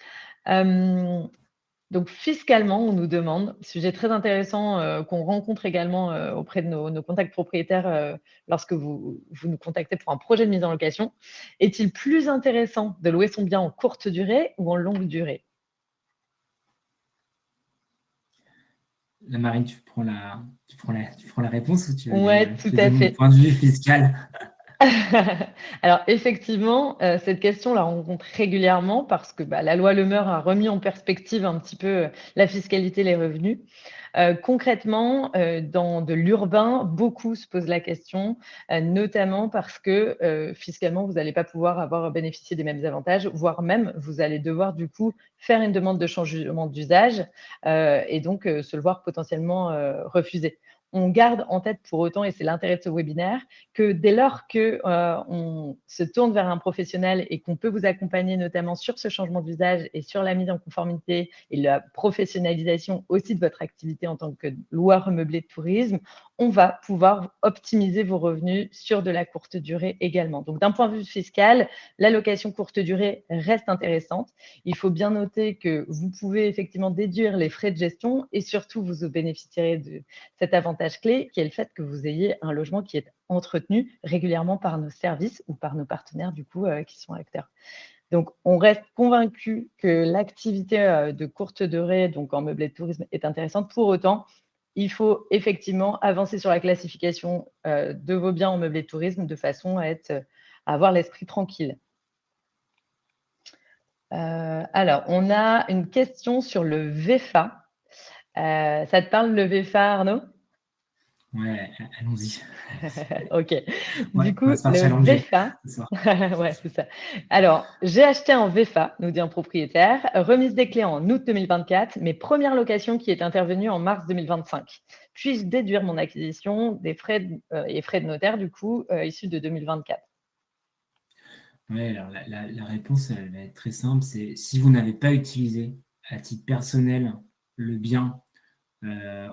Donc, fiscalement, on nous demande, sujet très intéressant qu'on rencontre également auprès de nos contacts propriétaires lorsque vous nous contactez pour un projet de mise en location. Est-il plus intéressant de louer son bien en courte durée ou en longue durée? La Marine, tu prends la réponse ou tu veux Ouais, que tout je à donne mon fait. point de vue fiscal? Alors effectivement, cette question, on la rencontre régulièrement parce que la loi Le Meur a remis en perspective un petit peu la fiscalité, les revenus. Concrètement, dans de l'urbain, beaucoup se posent la question, notamment parce que fiscalement, vous n'allez pas pouvoir avoir bénéficié des mêmes avantages, voire même vous allez devoir du coup faire une demande de changement d'usage et donc se le voir potentiellement refusé. On garde en tête pour autant, et c'est l'intérêt de ce webinaire, que dès lors qu'on se tourne vers un professionnel et qu'on peut vous accompagner notamment sur ce changement d'usage et sur la mise en conformité et la professionnalisation aussi de votre activité en tant que loueur meublé de tourisme, on va pouvoir optimiser vos revenus sur de la courte durée également. Donc, d'un point de vue fiscal, la location courte durée reste intéressante. Il faut bien noter que vous pouvez effectivement déduire les frais de gestion et surtout, vous bénéficierez de cet avantage clé qui est le fait que vous ayez un logement qui est entretenu régulièrement par nos services ou par nos partenaires du coup qui sont acteurs. Donc, on reste convaincu que l'activité de courte durée, donc en meublé de tourisme, est intéressante. Pour autant, il faut effectivement avancer sur la classification de vos biens en meublé de tourisme de façon à avoir l'esprit tranquille. Alors, on a une question sur le VEFA. Ça te parle le VEFA, Arnaud? Ouais, allons-y. Ok. Ouais, Du on coup, va se faire le challenger VEFA. ce soir. Ouais, c'est ça. Alors, j'ai acheté un VEFA, nous dit un propriétaire, remise des clés en août 2024, mais première location qui est intervenue en mars 2025. Puis-je déduire mon acquisition des frais et frais de notaire, du coup, issus de 2024? Ouais, alors la réponse, elle va être très simple. C'est si vous n'avez pas utilisé à titre personnel le bien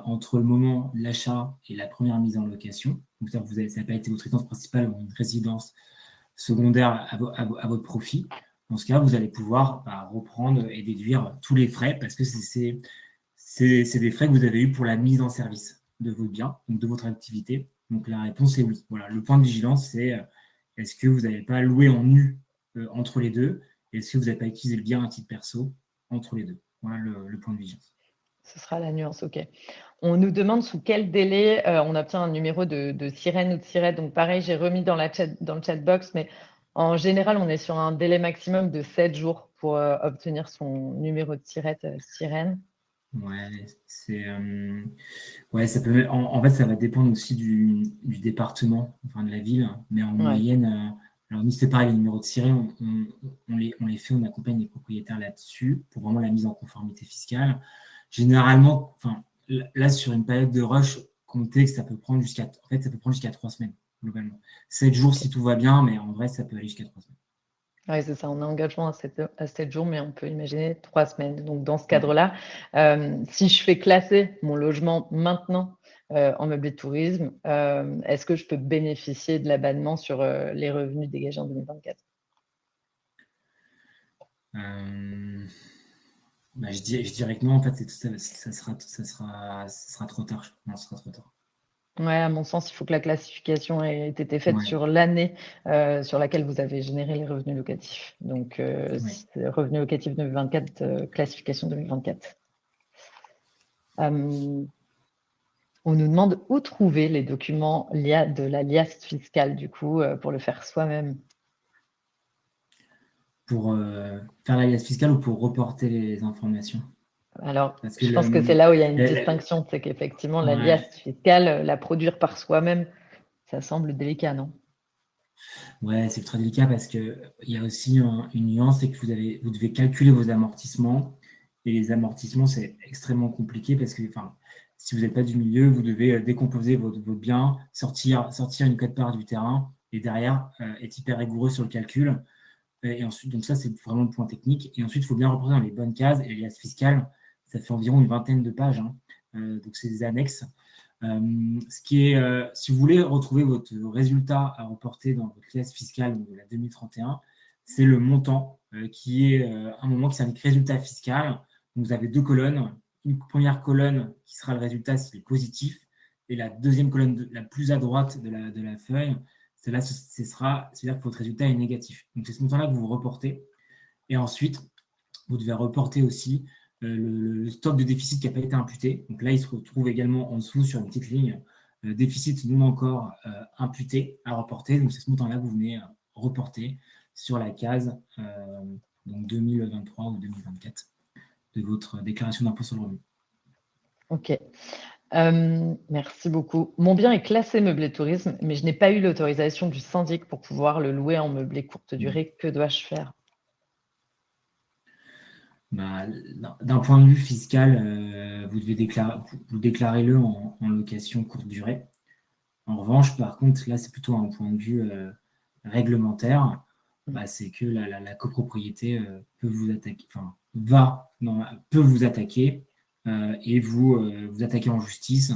entre le moment de l'achat et la première mise en location, donc ça n'a pas été votre résidence principale ou une résidence secondaire à votre profit, dans ce cas, vous allez pouvoir reprendre et déduire tous les frais parce que c'est des frais que vous avez eus pour la mise en service de votre bien, donc de votre activité. Donc la réponse est oui. Voilà, le point de vigilance, c'est est-ce que vous n'avez pas loué en nu entre les deux? Est-ce que vous n'avez pas utilisé le bien à titre perso entre les deux? Voilà le point de vigilance. Ce sera la nuance, ok. On nous demande sous quel délai on obtient un numéro de sirène ou de sirène. Donc pareil, j'ai remis dans le chatbox, mais en général, on est sur un délai maximum de 7 jours pour obtenir son numéro de sirène. Ouais, ça peut. En fait, ça va dépendre aussi du département, enfin de la ville, mais en moyenne. Alors nous, c'est pareil, les numéros de sirène, on les fait, on accompagne les propriétaires là-dessus pour vraiment la mise en conformité fiscale. Généralement, enfin là sur une période de rush, comptez que ça peut prendre jusqu'à 3 semaines globalement. 7 jours si tout va bien, mais en vrai, ça peut aller jusqu'à 3 semaines. Oui, c'est ça. On a engagement à 7 jours, mais on peut imaginer 3 semaines. Donc, dans ce Ouais. cadre-là, si je fais classer mon logement maintenant en meublé de tourisme, est-ce que je peux bénéficier de l'abattement sur les revenus dégagés en 2024? Je dirais que non, en fait, ça sera trop tard. Non, ce sera trop tard. Ouais, à mon sens, il faut que la classification ait été faite Ouais. sur l'année sur laquelle vous avez généré les revenus locatifs. Donc, revenus locatifs 2024, classification 2024. On nous demande où trouver les documents de la liasse fiscale, du coup, pour le faire soi-même. Pour faire la liasse fiscale ou pour reporter les informations? Alors, Parce que je pense que c'est là où il y a une distinction, c'est qu'effectivement, la liasse fiscale, la produire par soi-même, ça semble délicat, non? Ouais, c'est très délicat parce qu'il y a aussi une nuance, c'est que vous devez calculer vos amortissements. Et les amortissements, c'est extrêmement compliqué parce que si vous n'êtes pas du milieu, vous devez décomposer votre bien, sortir une quote-part du terrain et derrière être hyper rigoureux sur le calcul. Et ensuite, donc ça, c'est vraiment le point technique. Et ensuite, il faut bien représenter dans les bonnes cases. Et l'alias fiscal, Ça fait environ une vingtaine de pages, hein. Donc, c'est des annexes. Si vous voulez retrouver votre résultat à reporter dans votre liasse fiscale de la 2031, c'est le montant qui est un moment qui s'indique résultat fiscal. Donc, vous avez deux colonnes. Une première colonne qui sera le résultat s'il est positif, et la deuxième colonne la plus à droite de la feuille, c'est-à-dire que votre résultat est négatif. Donc, c'est ce montant-là que vous reportez. Et ensuite, vous devez reporter aussi le stock de déficit qui n'a pas été imputé. Donc là, il se retrouve également en dessous sur une petite ligne, déficit non encore imputé à reporter. Donc c'est ce montant-là que vous venez reporter sur la case donc 2023 ou 2024 de votre déclaration d'impôt sur le revenu. Ok. Merci beaucoup. Mon bien est classé meublé tourisme, mais je n'ai pas eu l'autorisation du syndic pour pouvoir le louer en meublé courte durée. Que dois-je faire? D'un point de vue fiscal, vous déclarez-le en location courte durée. En revanche, par contre, là, c'est plutôt un point de vue réglementaire. C'est que la copropriété peut vous attaquer, peut vous attaquer et vous attaquer en justice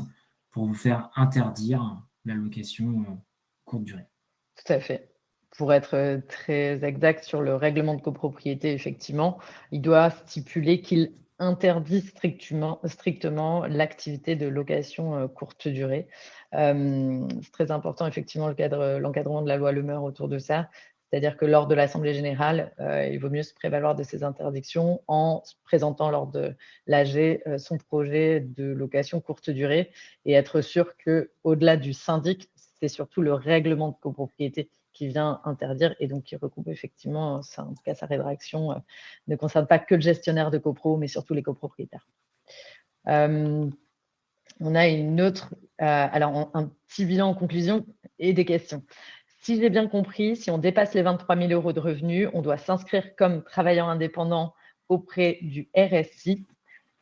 pour vous faire interdire la location courte durée. Tout à fait. Pour être très exact sur le règlement de copropriété, effectivement, il doit stipuler qu'il interdit strictement l'activité de location courte durée. C'est très important, effectivement, l'encadrement de la loi Le Meur autour de ça. C'est-à-dire que lors de l'Assemblée générale, il vaut mieux se prévaloir de ces interdictions en présentant lors de l'AG son projet de location courte durée et être sûr qu'au-delà du syndic, c'est surtout le règlement de copropriété qui vient interdire et donc qui recoupe effectivement, en tout cas sa rédaction ne concerne pas que le gestionnaire de copro, mais surtout les copropriétaires. On a une autre, alors un petit bilan en conclusion et des questions. Si j'ai bien compris, si on dépasse les 23 000 € de revenus, on doit s'inscrire comme travailleur indépendant auprès du RSI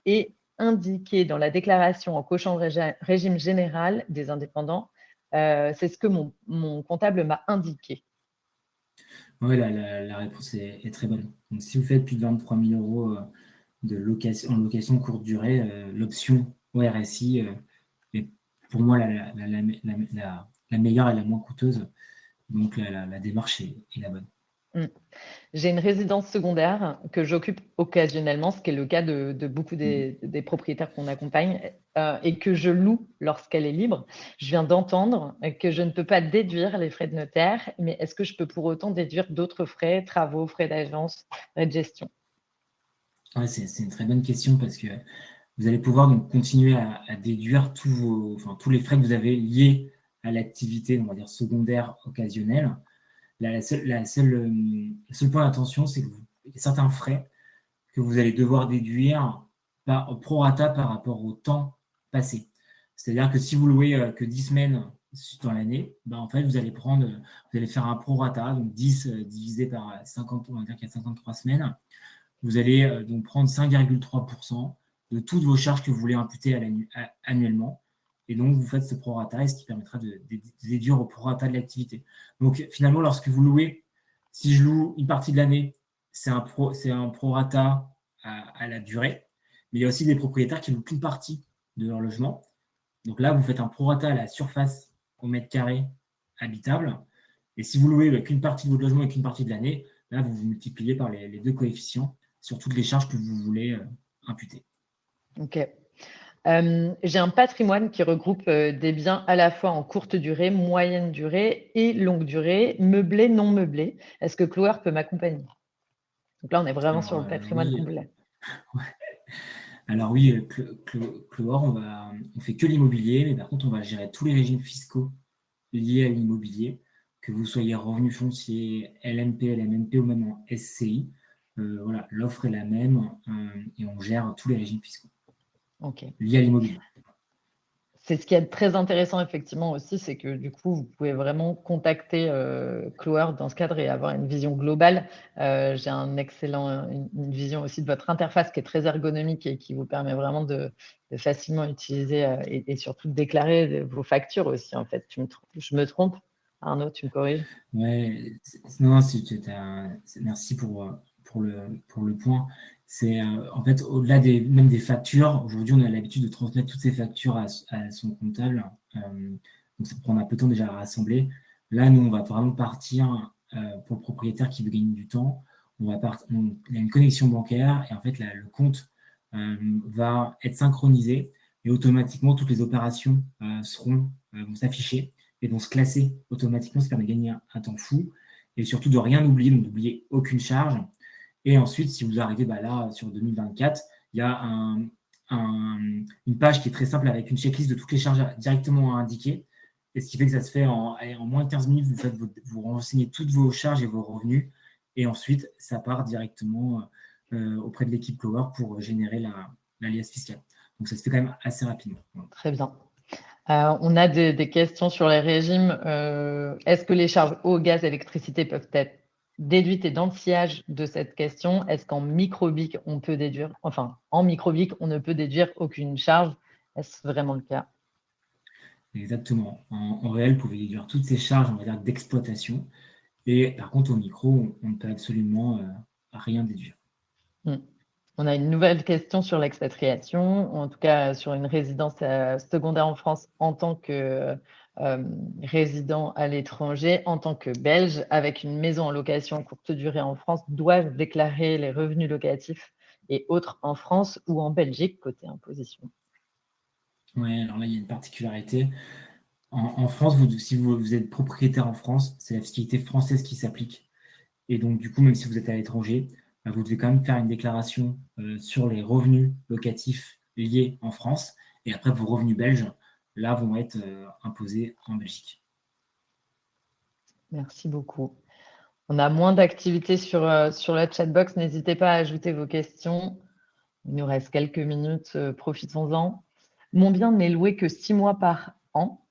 et indiquer dans la déclaration en cochant le régime général des indépendants. C'est ce que mon comptable m'a indiqué. Oui, la réponse est très bonne. Donc, si vous faites plus de 23 000 € en location courte durée, l'option au RSI est pour moi la meilleure et la moins coûteuse. Donc, la démarche est la bonne. J'ai une résidence secondaire que j'occupe occasionnellement, ce qui est le cas de beaucoup des propriétaires qu'on accompagne, et que je loue lorsqu'elle est libre. Je viens d'entendre que je ne peux pas déduire les frais de notaire, mais est-ce que je peux pour autant déduire d'autres frais, travaux, frais d'agence, frais de gestion? Ouais, c'est une très bonne question parce que vous allez pouvoir donc continuer à déduire tous les frais que vous avez liés à l'activité, on va dire secondaire occasionnelle. Le seul point d'attention, c'est qu'il y a certains frais que vous allez devoir déduire au prorata par rapport au temps passé. C'est-à-dire que si vous louez que 10 semaines dans l'année, en fait, vous allez faire un prorata, donc 10 divisé par 50, on va dire qu'il y a 53 semaines. Vous allez donc prendre 5,3% de toutes vos charges que vous voulez imputer annuellement. Et donc, vous faites ce prorata, ce qui permettra de déduire au prorata de l'activité. Donc, finalement, lorsque vous louez, si je loue une partie de l'année, c'est un prorata à la durée. Mais il y a aussi des propriétaires qui louent qu'une partie de leur logement. Donc là, vous faites un prorata à la surface au mètre carré habitable. Et si vous louez qu'une partie de votre logement et qu'une partie de l'année, là, vous multipliez par les deux coefficients sur toutes les charges que vous voulez imputer. Ok. J'ai un patrimoine qui regroupe des biens à la fois en courte durée, moyenne durée et longue durée, meublés, non meublés. Est-ce que Cloer peut m'accompagner? Donc là, on est vraiment sur le patrimoine complet. Ouais. Alors oui, Cloer, on fait que l'immobilier, mais par contre, on va gérer tous les régimes fiscaux liés à l'immobilier, que vous soyez revenu foncier, LMP, LMNP ou même en SCI. Voilà, l'offre est la même et on gère tous les régimes fiscaux liés à l'immobilier. C'est ce qui est très intéressant effectivement aussi, c'est que du coup, vous pouvez vraiment contacter Cloer dans ce cadre et avoir une vision globale. J'ai une vision aussi de votre interface qui est très ergonomique et qui vous permet vraiment de facilement utiliser et surtout de déclarer vos factures aussi en fait. Je me trompe? Arnaud, tu me corriges? Ouais, non, merci pour pour le point. C'est en fait, au-delà même des factures, aujourd'hui, on a l'habitude de transmettre toutes ces factures à son comptable. Donc, ça prend un peu de temps déjà à rassembler. Là, nous, on va vraiment partir pour le propriétaire qui veut gagner du temps. Il a une connexion bancaire et en fait, le compte va être synchronisé et automatiquement, toutes les opérations vont s'afficher et vont se classer automatiquement. Ça permet de gagner un temps fou et surtout de rien oublier, donc d'oublier aucune charge. Et ensuite, si vous arrivez là sur 2024, il y a une page qui est très simple avec une checklist de toutes les charges directement indiquées. Et ce qui fait que ça se fait en moins de 15 minutes, vous renseignez toutes vos charges et vos revenus. Et ensuite, ça part directement auprès de l'équipe Power pour générer l'alias fiscale. Donc, ça se fait quand même assez rapidement. Très bien. On a des questions sur les régimes. Est-ce que les charges eau, gaz, électricité peuvent être déduites et dans le sillage de cette question, est-ce qu'en microbique, on peut déduire, enfin, en microbique, on ne peut déduire aucune charge? Est-ce vraiment le cas? Exactement. En réel, vous pouvez déduire toutes ces charges, on va dire, d'exploitation. Et par contre, au micro, on ne peut absolument rien déduire. On a une nouvelle question sur l'expatriation, en tout cas sur une résidence secondaire en France en tant que résident à l'étranger, en tant que Belge, avec une maison en location courte durée en France, doivent déclarer les revenus locatifs et autres en France ou en Belgique, côté imposition. Oui, alors là, il y a une particularité. En France, si vous êtes propriétaire en France, c'est la fiscalité française qui s'applique. Et donc, du coup, même si vous êtes à l'étranger, vous devez quand même faire une déclaration sur les revenus locatifs liés en France. Et après, vos revenus belges, là, vont être imposés en Belgique. Merci beaucoup. On a moins d'activités sur la chatbox. N'hésitez pas à ajouter vos questions. Il nous reste quelques minutes, profitons-en. Mon bien n'est loué que 6 mois par an,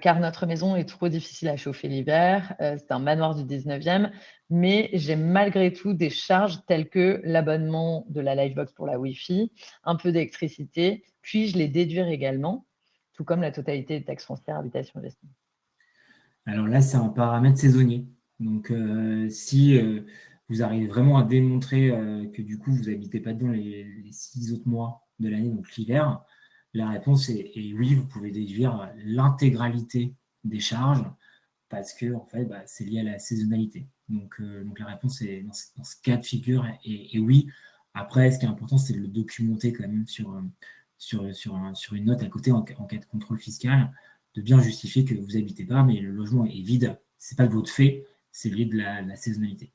car notre maison est trop difficile à chauffer l'hiver. C'est un manoir du 19e, mais j'ai malgré tout des charges telles que l'abonnement de la Livebox pour la Wi-Fi, un peu d'électricité. Puis-je les déduire également, tout comme la totalité des taxes foncières, habitation et gestion? Alors là, c'est un paramètre saisonnier. Donc, si vous arrivez vraiment à démontrer que du coup, vous n'habitez pas dedans les 6 autres mois de l'année, donc l'hiver, la réponse est oui, vous pouvez déduire l'intégralité des charges parce que en fait, c'est lié à la saisonnalité. Donc la réponse est dans ce cas de figure et oui. Après, ce qui est important, c'est de le documenter quand même sur une note à côté en cas de contrôle fiscal, de bien justifier que vous n'habitez pas, mais le logement est vide. Ce n'est pas de votre fait, c'est lié de la saisonnalité.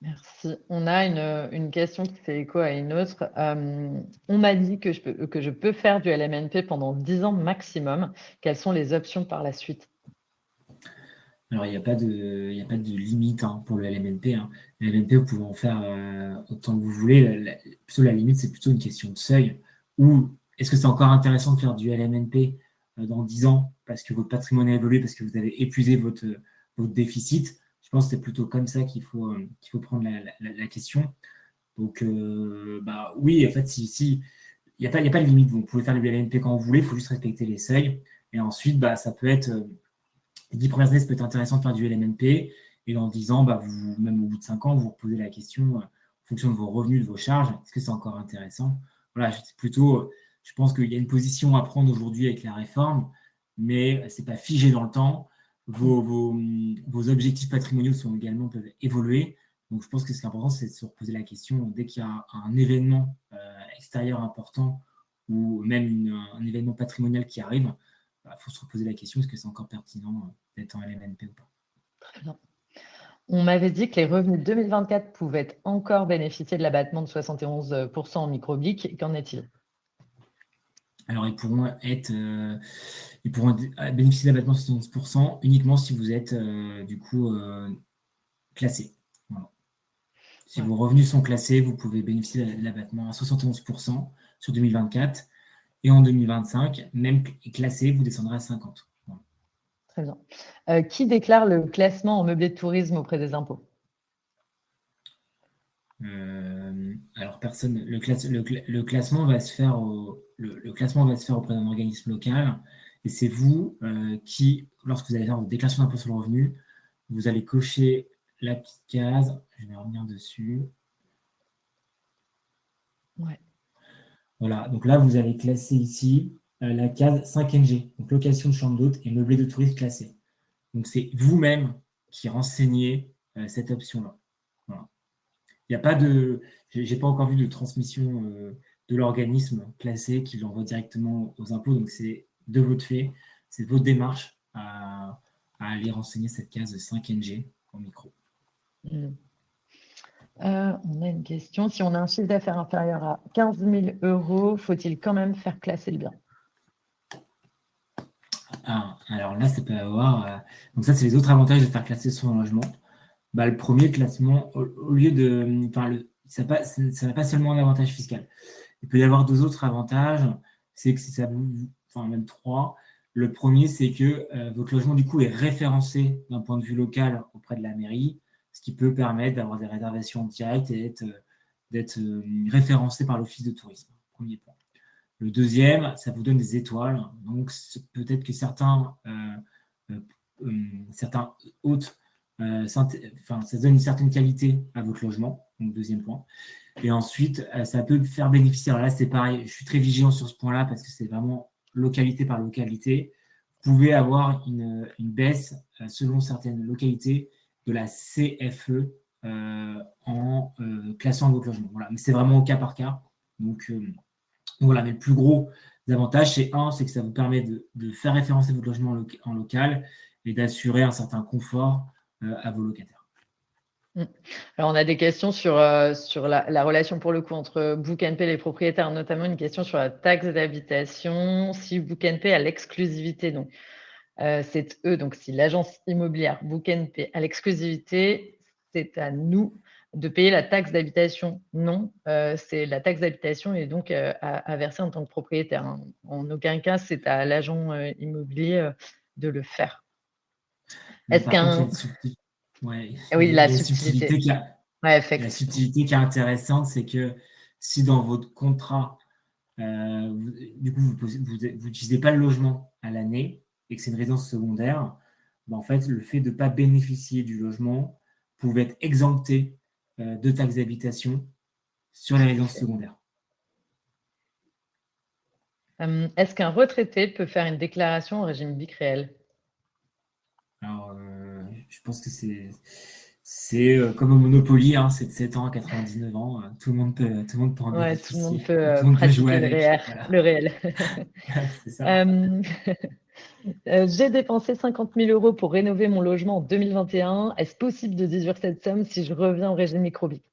Merci. On a une question qui fait écho à une autre. On m'a dit que je peux faire du LMNP pendant 10 ans maximum. Quelles sont les options par la suite? Alors, il n'y a pas de limite pour le LMNP. Le LMNP, vous pouvez en faire autant que vous voulez. La limite, c'est plutôt une question de seuil. Ou est-ce que c'est encore intéressant de faire du LMNP dans 10 ans parce que votre patrimoine a évolué, parce que vous avez épuisé votre déficit? Je pense que c'est plutôt comme ça qu'il faut prendre la question. Donc, oui, en fait, il n'y a pas de limite. Vous pouvez faire du LMNP quand vous voulez, il faut juste respecter les seuils. Et ensuite, ça peut être... les 10 premières années, ça peut être intéressant de faire du LMNP. Et dans 10 ans, même au bout de 5 ans, vous vous reposez la question en fonction de vos revenus, de vos charges. Est-ce que c'est encore intéressant? Voilà, je pense qu'il y a une position à prendre aujourd'hui avec la réforme, mais ce n'est pas figé dans le temps. Vos objectifs patrimoniaux peuvent évoluer. Donc, je pense que ce qui est important, c'est de se reposer la question dès qu'il y a un événement extérieur important ou même un événement patrimonial qui arrive. Il faut se reposer la question, est-ce que c'est encore pertinent d'être en LMNP ou pas? Très bien. On m'avait dit que les revenus 2024 pouvaient encore bénéficier de l'abattement de 71% en microbique. Qu'en est-il? Alors, ils pourront bénéficier de l'abattement de 71% uniquement si vous êtes classé. Voilà. Si vos revenus sont classés, vous pouvez bénéficier de l'abattement à 71% sur 2024. Et en 2025, même classé, vous descendrez à 50%. Voilà. Très bien. Qui déclare le classement en meublé de tourisme auprès des impôts? Alors personne. Le classement va se faire auprès d'un organisme local, et c'est vous qui, lorsque vous allez faire votre déclaration d'impôt sur le revenu, vous allez cocher la petite case, je vais revenir dessus. Ouais. Voilà, donc là, vous allez classer ici la case 5NG, donc location de chambre d'hôte et meublé de tourisme classé. Donc, c'est vous-même qui renseignez cette option-là. Voilà. Il n'y a pas de... Je n'ai pas encore vu de transmission de l'organisme classé qui l'envoie directement aux impôts. Donc, c'est de votre fait, c'est votre démarche à aller renseigner cette case 5NG en micro. On a une question. Si on a un chiffre d'affaires inférieur à 15 000 €, faut-il quand même faire classer le bien? Alors là, ça peut avoir... donc ça, c'est les autres avantages de faire classer son logement. Le premier classement, au lieu de... ça n'a pas seulement un avantage fiscal. Il peut y avoir deux autres avantages. C'est que ça vous... Enfin, même trois. Le premier, c'est que votre logement, du coup, est référencé d'un point de vue local auprès de la mairie, ce qui peut permettre d'avoir des réservations directes et d'être référencé par l'office de tourisme. Premier point. Le deuxième, ça vous donne des étoiles. Donc, peut-être que certains hôtes, ça donne une certaine qualité à votre logement. Donc, deuxième point. Et ensuite, ça peut faire bénéficier. Alors là, c'est pareil. Je suis très vigilant sur ce point-là parce que c'est vraiment localité par localité. Vous pouvez avoir une baisse selon certaines localités de la CFE en classant votre logement. Voilà. Mais c'est vraiment au cas par cas. Donc voilà, mais le plus gros avantage, c'est que ça vous permet de faire référencer votre logement en local et d'assurer un certain confort à vos locataires. Alors, on a des questions sur la relation pour le coup entre Book & Pay et les propriétaires, notamment une question sur la taxe d'habitation. Si Book & Pay a l'exclusivité, donc c'est eux, donc si l'agence immobilière Book & Pay a l'exclusivité, c'est à nous de payer la taxe d'habitation. Non, c'est la taxe d'habitation et donc à verser en tant que propriétaire, hein. En aucun cas, c'est à l'agent immobilier de le faire. Mais par contre, il y a une subtilité qui est intéressante, c'est que si dans votre contrat, du coup, vous n'utilisez pas le logement à l'année et que c'est une résidence secondaire, en fait, le fait de ne pas bénéficier du logement pouvait être exempté de taxes d'habitation sur les résidences secondaires. Est-ce qu'un retraité peut faire une déclaration au régime BIC réel? Alors, je pense que c'est comme au Monopoly, hein, c'est de 7 ans à 99 ans. Tout le monde peut en bénéficier. Tout le monde peut Tout le monde peut jouer pratiquer avec. Voilà. le réel. C'est ça. J'ai dépensé 50 000 € pour rénover mon logement en 2021. Est-ce possible de déduire cette somme si je reviens au régime micro-BIC?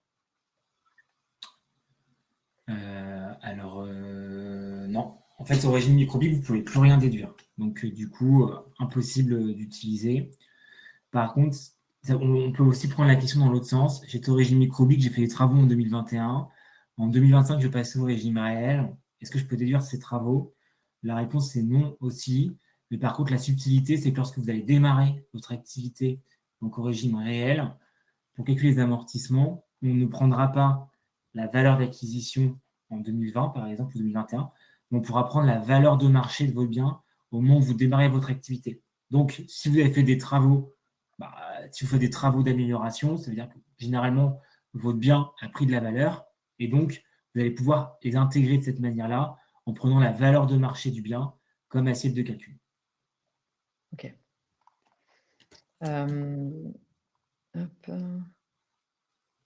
Non. En fait, au régime micro-BIC, vous ne pouvez plus rien déduire. Donc, du coup, impossible d'utiliser. Par contre, on peut aussi prendre la question dans l'autre sens. J'étais au régime micro-BIC, j'ai fait des travaux en 2021. En 2025, je passe au régime réel. Est-ce que je peux déduire ces travaux? La réponse, c'est non aussi. Mais par contre, la subtilité, c'est que lorsque vous allez démarrer votre activité donc au régime réel, pour calculer les amortissements, on ne prendra pas la valeur d'acquisition en 2020, par exemple, ou 2021, mais on pourra prendre la valeur de marché de vos biens au moment où vous démarrez votre activité. Donc, si vous avez fait des travaux, si vous faites des travaux d'amélioration, ça veut dire que généralement, votre bien a pris de la valeur et donc, vous allez pouvoir les intégrer de cette manière-là en prenant la valeur de marché du bien comme assiette de calcul. Ok.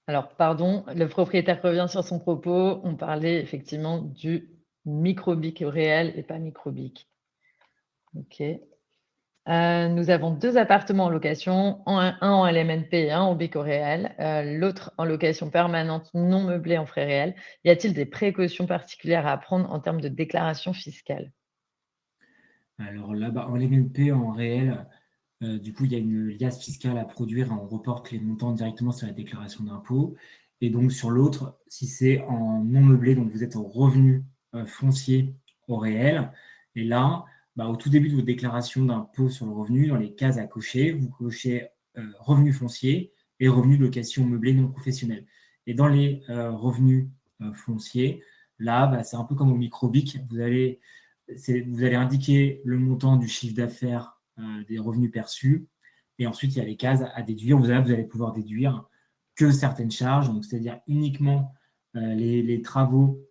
Alors, pardon, le propriétaire revient sur son propos. On parlait effectivement du micro-BIC réel et pas micro-BIC. Ok. Nous avons 2 appartements en location, un en LMNP et un en BIC au réel, l'autre en location permanente non meublée en frais réels. Y a-t-il des précautions particulières à prendre en termes de déclaration fiscale? Alors là, en LMNP, en réel, du coup, il y a une liasse fiscale à produire et on reporte les montants directement sur la déclaration d'impôt. Et donc, sur l'autre, si c'est en non meublé, donc vous êtes en revenu foncier au réel. Et là, au tout début de votre déclaration d'impôt sur le revenu, dans les cases à cocher, vous cochez revenu foncier et revenu de location meublée non professionnelle. Et dans les revenus fonciers, là, c'est un peu comme au micro-BIC. Vous allez indiquer le montant du chiffre d'affaires des revenus perçus Et ensuite, il y a les cases à déduire. Vous allez pouvoir déduire que certaines charges, donc c'est-à-dire uniquement les travaux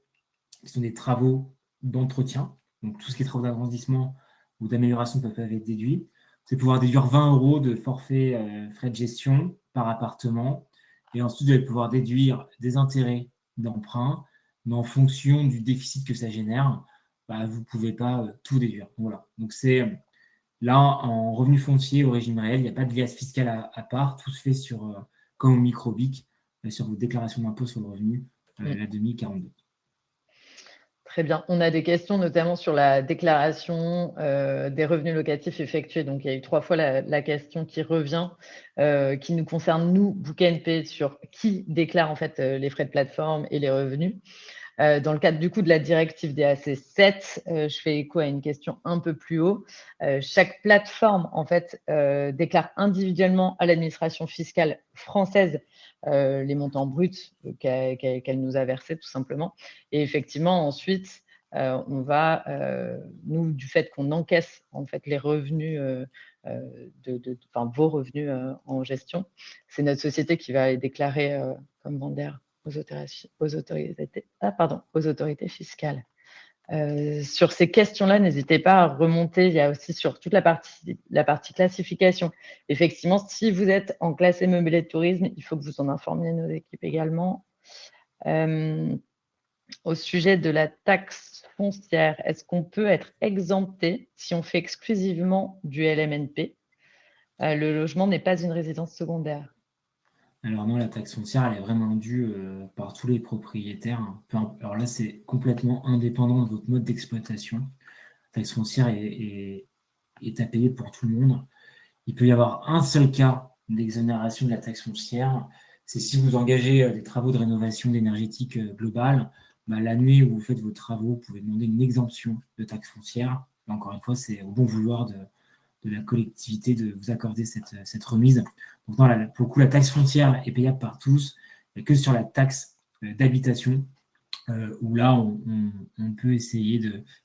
qui sont des travaux d'entretien. Donc, tout ce qui est travaux d'agrandissement ou d'amélioration peuvent être déduits. C'est pouvoir déduire 20 € de forfait frais de gestion par appartement. Et ensuite, vous allez pouvoir déduire des intérêts d'emprunt, mais en fonction du déficit que ça génère, vous ne pouvez pas tout déduire. Voilà. Donc, c'est là, en revenu foncier au régime réel, il n'y a pas de liasse fiscale à part. Tout se fait comme au micro-BIC, sur vos déclarations d'impôt sur le revenu, la 2042. Très bien. On a des questions notamment sur la déclaration des revenus locatifs effectués. Donc, il y a eu 3 fois la question qui revient, qui nous concerne, nous, BookNP, sur qui déclare en fait les frais de plateforme et les revenus. Dans le cadre du coup de la directive DAC 7, je fais écho à une question un peu plus haut. Chaque plateforme en fait déclare individuellement à l'administration fiscale française les montants bruts qu'elle nous a versés tout simplement. Et effectivement ensuite on va, nous, du fait qu'on encaisse en fait les revenus vos revenus en gestion, c'est notre société qui va les déclarer comme vendeur aux autorités fiscales. Sur ces questions-là, n'hésitez pas à remonter. Il y a aussi sur toute la partie classification. Effectivement, si vous êtes en classe meublé de tourisme, il faut que vous en informiez nos équipes également. Au sujet de la taxe foncière, est-ce qu'on peut être exempté si on fait exclusivement du LMNP? Le logement n'est pas une résidence secondaire. Alors non, la taxe foncière, elle est vraiment due par tous les propriétaires. Alors là, c'est complètement indépendant de votre mode d'exploitation. La taxe foncière est à payer pour tout le monde. Il peut y avoir un seul cas d'exonération de la taxe foncière. C'est si vous engagez des travaux de rénovation énergétique globale. L'année où vous faites vos travaux, vous pouvez demander une exemption de taxe foncière. Là, encore une fois, c'est au bon vouloir de la collectivité de vous accorder cette remise. Donc, pour le coup, la taxe foncière est payable par tous, et que sur la taxe d'habitation, où là, on peut essayer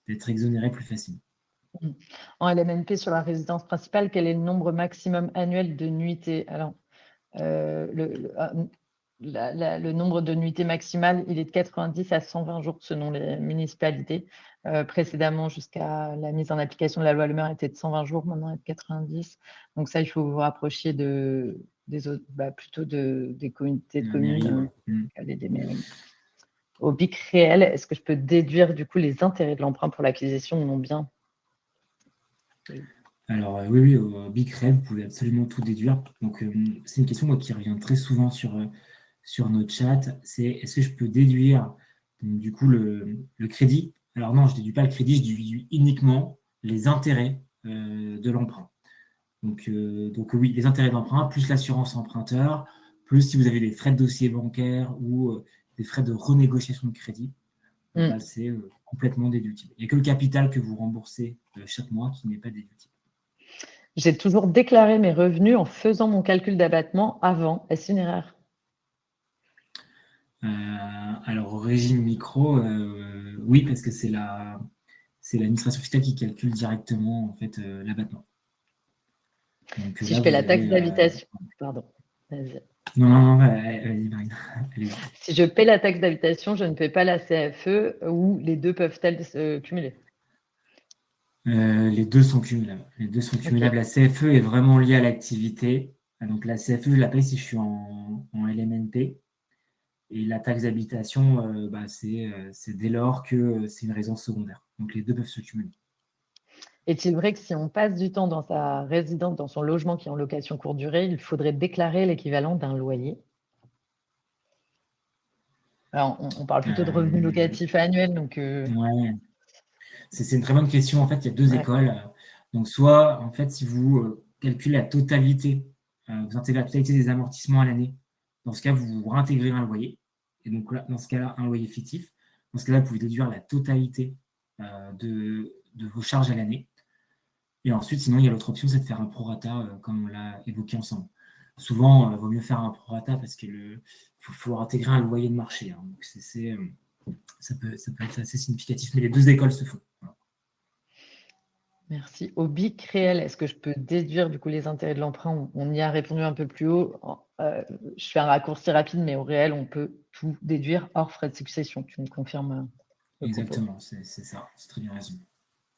d'être exonéré plus facilement. En LMNP, sur la résidence principale, quel est le nombre maximum annuel de nuitées? Alors, le nombre de nuitées maximales, il est de 90 à 120 jours selon les municipalités. Précédemment, jusqu'à la mise en application de la loi Le Maire, était de 120 jours, maintenant elle est de 90. Donc ça, il faut vous rapprocher plutôt des comités de communes, des mairies. Au BIC réel, est-ce que je peux déduire du coup les intérêts de l'emprunt pour l'acquisition de mon bien? Alors oui, au BIC réel, vous pouvez absolument tout déduire. Donc c'est une question qui revient très souvent sur notre chat. C'est est-ce que je peux déduire du coup le crédit? Alors non, je ne déduis pas le crédit, je déduis uniquement les intérêts de l'emprunt. Donc oui, les intérêts d'emprunt, plus l'assurance emprunteur, plus si vous avez des frais de dossier bancaire ou des frais de renégociation de crédit, c'est complètement déductible. Il n'y a que le capital que vous remboursez chaque mois qui n'est pas déductible. J'ai toujours déclaré mes revenus en faisant mon calcul d'abattement avant. Est-ce une erreur? Alors, au régime micro, oui, parce que c'est l'administration fiscale qui calcule directement en fait l'abattement. Donc, si là, je fais la taxe d'habitation, pardon, vas-y. Non, vas-y, Marine. Si je paie la taxe d'habitation, je ne paie pas la CFE ou les deux peuvent-elles se cumuler? Les deux sont cumulables. Okay. La CFE est vraiment liée à l'activité. Donc, la CFE, je la paye si je suis en LMNP. Et la taxe d'habitation, c'est dès lors que c'est une résidence secondaire. Donc, les deux peuvent se cumuler. Est-il vrai que si on passe du temps dans sa résidence, dans son logement qui est en location courte durée, il faudrait déclarer l'équivalent d'un loyer? Alors, on parle plutôt de revenus locatifs annuels. Donc, ouais. C'est une très bonne question. En fait, il y a deux écoles. Donc, soit, en fait, si vous calculez la totalité, vous intégrez la totalité des amortissements à l'année, dans ce cas, vous réintégrez un loyer. Et donc, là, dans ce cas-là, un loyer fictif. Dans ce cas-là, vous pouvez déduire la totalité de vos charges à l'année. Et ensuite, sinon, il y a l'autre option, c'est de faire un prorata, comme on l'a évoqué ensemble. Souvent, il vaut mieux faire un prorata parce qu'il faut intégrer un loyer de marché. Hein. Donc, ça peut être assez significatif, mais les deux écoles se font. Merci. Au BIC réel, est-ce que je peux déduire du coup les intérêts de l'emprunt? On y a répondu un peu plus haut. Je fais un raccourci rapide, mais au réel, on peut tout déduire hors frais de succession. Tu me confirmes le propos? Exactement, c'est ça, c'est très bien raison.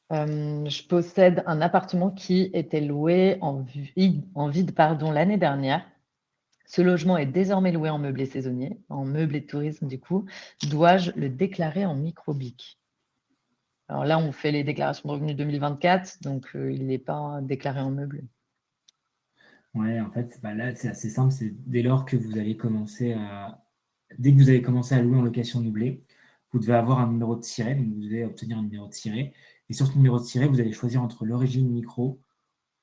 Je possède un appartement qui était loué en vide, l'année dernière. Ce logement est désormais loué en meublé saisonnier, en meublé de tourisme du coup. Dois-je le déclarer en micro-BIC? Alors là, on fait les déclarations de revenus 2024, donc il n'est pas déclaré en meublé. Ouais, en fait, là, c'est assez simple. C'est dès lors que vous allez commencer dès que vous avez commencé à louer en location meublée, vous devez avoir un numéro de siret, donc vous devez obtenir un numéro de siret. Et sur ce numéro de siret, vous allez choisir entre le régime micro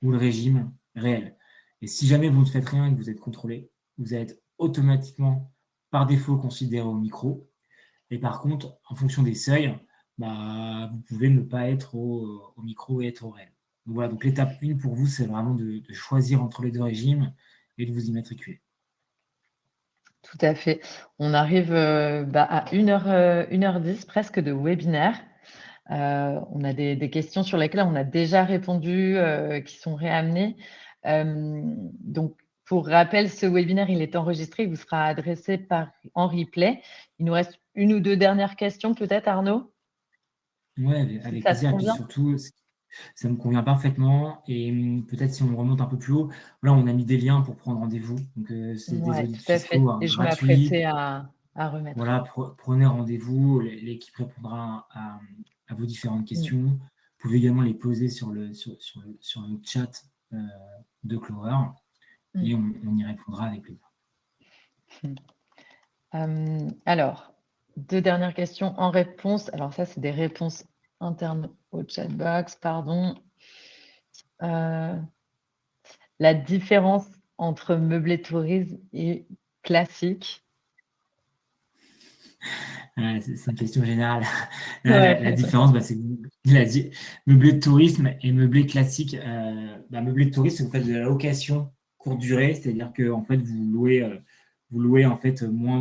ou le régime réel. Et si jamais vous ne faites rien et que vous êtes contrôlé, vous allez être automatiquement, par défaut, considéré au micro. Et par contre, en fonction des seuils, vous pouvez ne pas être au micro et être au réel. Donc voilà, donc l'étape 1 pour vous, c'est vraiment de choisir entre les deux régimes et de vous immatriculer. Tout à fait. On arrive à 1h10 presque de webinaire. On a des questions sur lesquelles on a déjà répondu, qui sont réamenées. Donc, pour rappel, ce webinaire, il est enregistré, il vous sera adressé en replay. Il nous reste une ou deux dernières questions peut-être, Arnaud? Oui, avec plaisir. Et puis surtout, ça me convient parfaitement. Et peut-être si on remonte un peu plus haut, là, on a mis des liens pour prendre rendez-vous. Donc, c'est des audits fiscaux Et je gratuits. m'apprêtais à remettre. Voilà, prenez rendez-vous. L'équipe répondra à vos différentes questions. Vous pouvez également les poser sur le chat de Clover et on y répondra avec plaisir. Alors, deux dernières questions en réponse. Alors ça, c'est des réponses internes au chatbox, pardon. La différence entre meublé tourisme et classique? C'est une question générale. La différence, c'est que meublé de tourisme et meublé classique. Meublé de tourisme, vous faites de la location courte durée, c'est-à-dire que en fait, vous louez en fait moins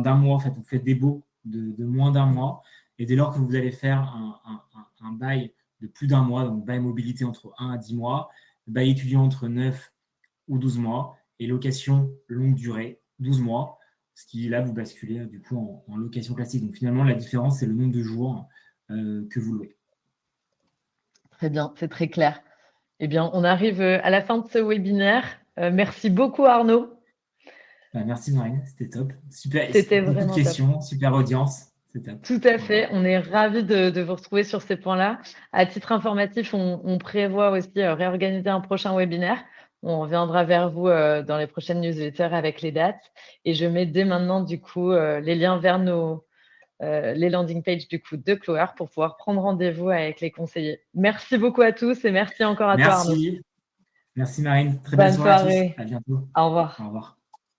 d'un mois. En fait, vous faites des baux de moins d'un mois. Et dès lors que vous allez faire un bail de plus d'un mois, donc bail mobilité entre 1 à 10 mois, bail étudiant entre 9 ou 12 mois, et location longue durée, 12 mois, ce qui là vous basculez du coup en location classique. Donc finalement, la différence, c'est le nombre de jours que vous louez. Très bien, c'est très clair. Eh bien, on arrive à la fin de ce webinaire. Merci beaucoup, Arnaud. Merci Marine, c'était top. Super, C'était beaucoup vraiment de questions, top. super audience. Tout à fait, on est ravis de vous retrouver sur ces points-là. À titre informatif, on prévoit aussi réorganiser un prochain webinaire. On reviendra vers vous dans les prochaines newsletters avec les dates. Et je mets dès maintenant du coup les liens vers les landing pages du coup de Clover pour pouvoir prendre rendez-vous avec les conseillers. Merci beaucoup à tous et merci encore à toi Arnaud. Merci Marine, très belle Bonne soirée à tous. soirée. À bientôt. Au revoir. Au revoir.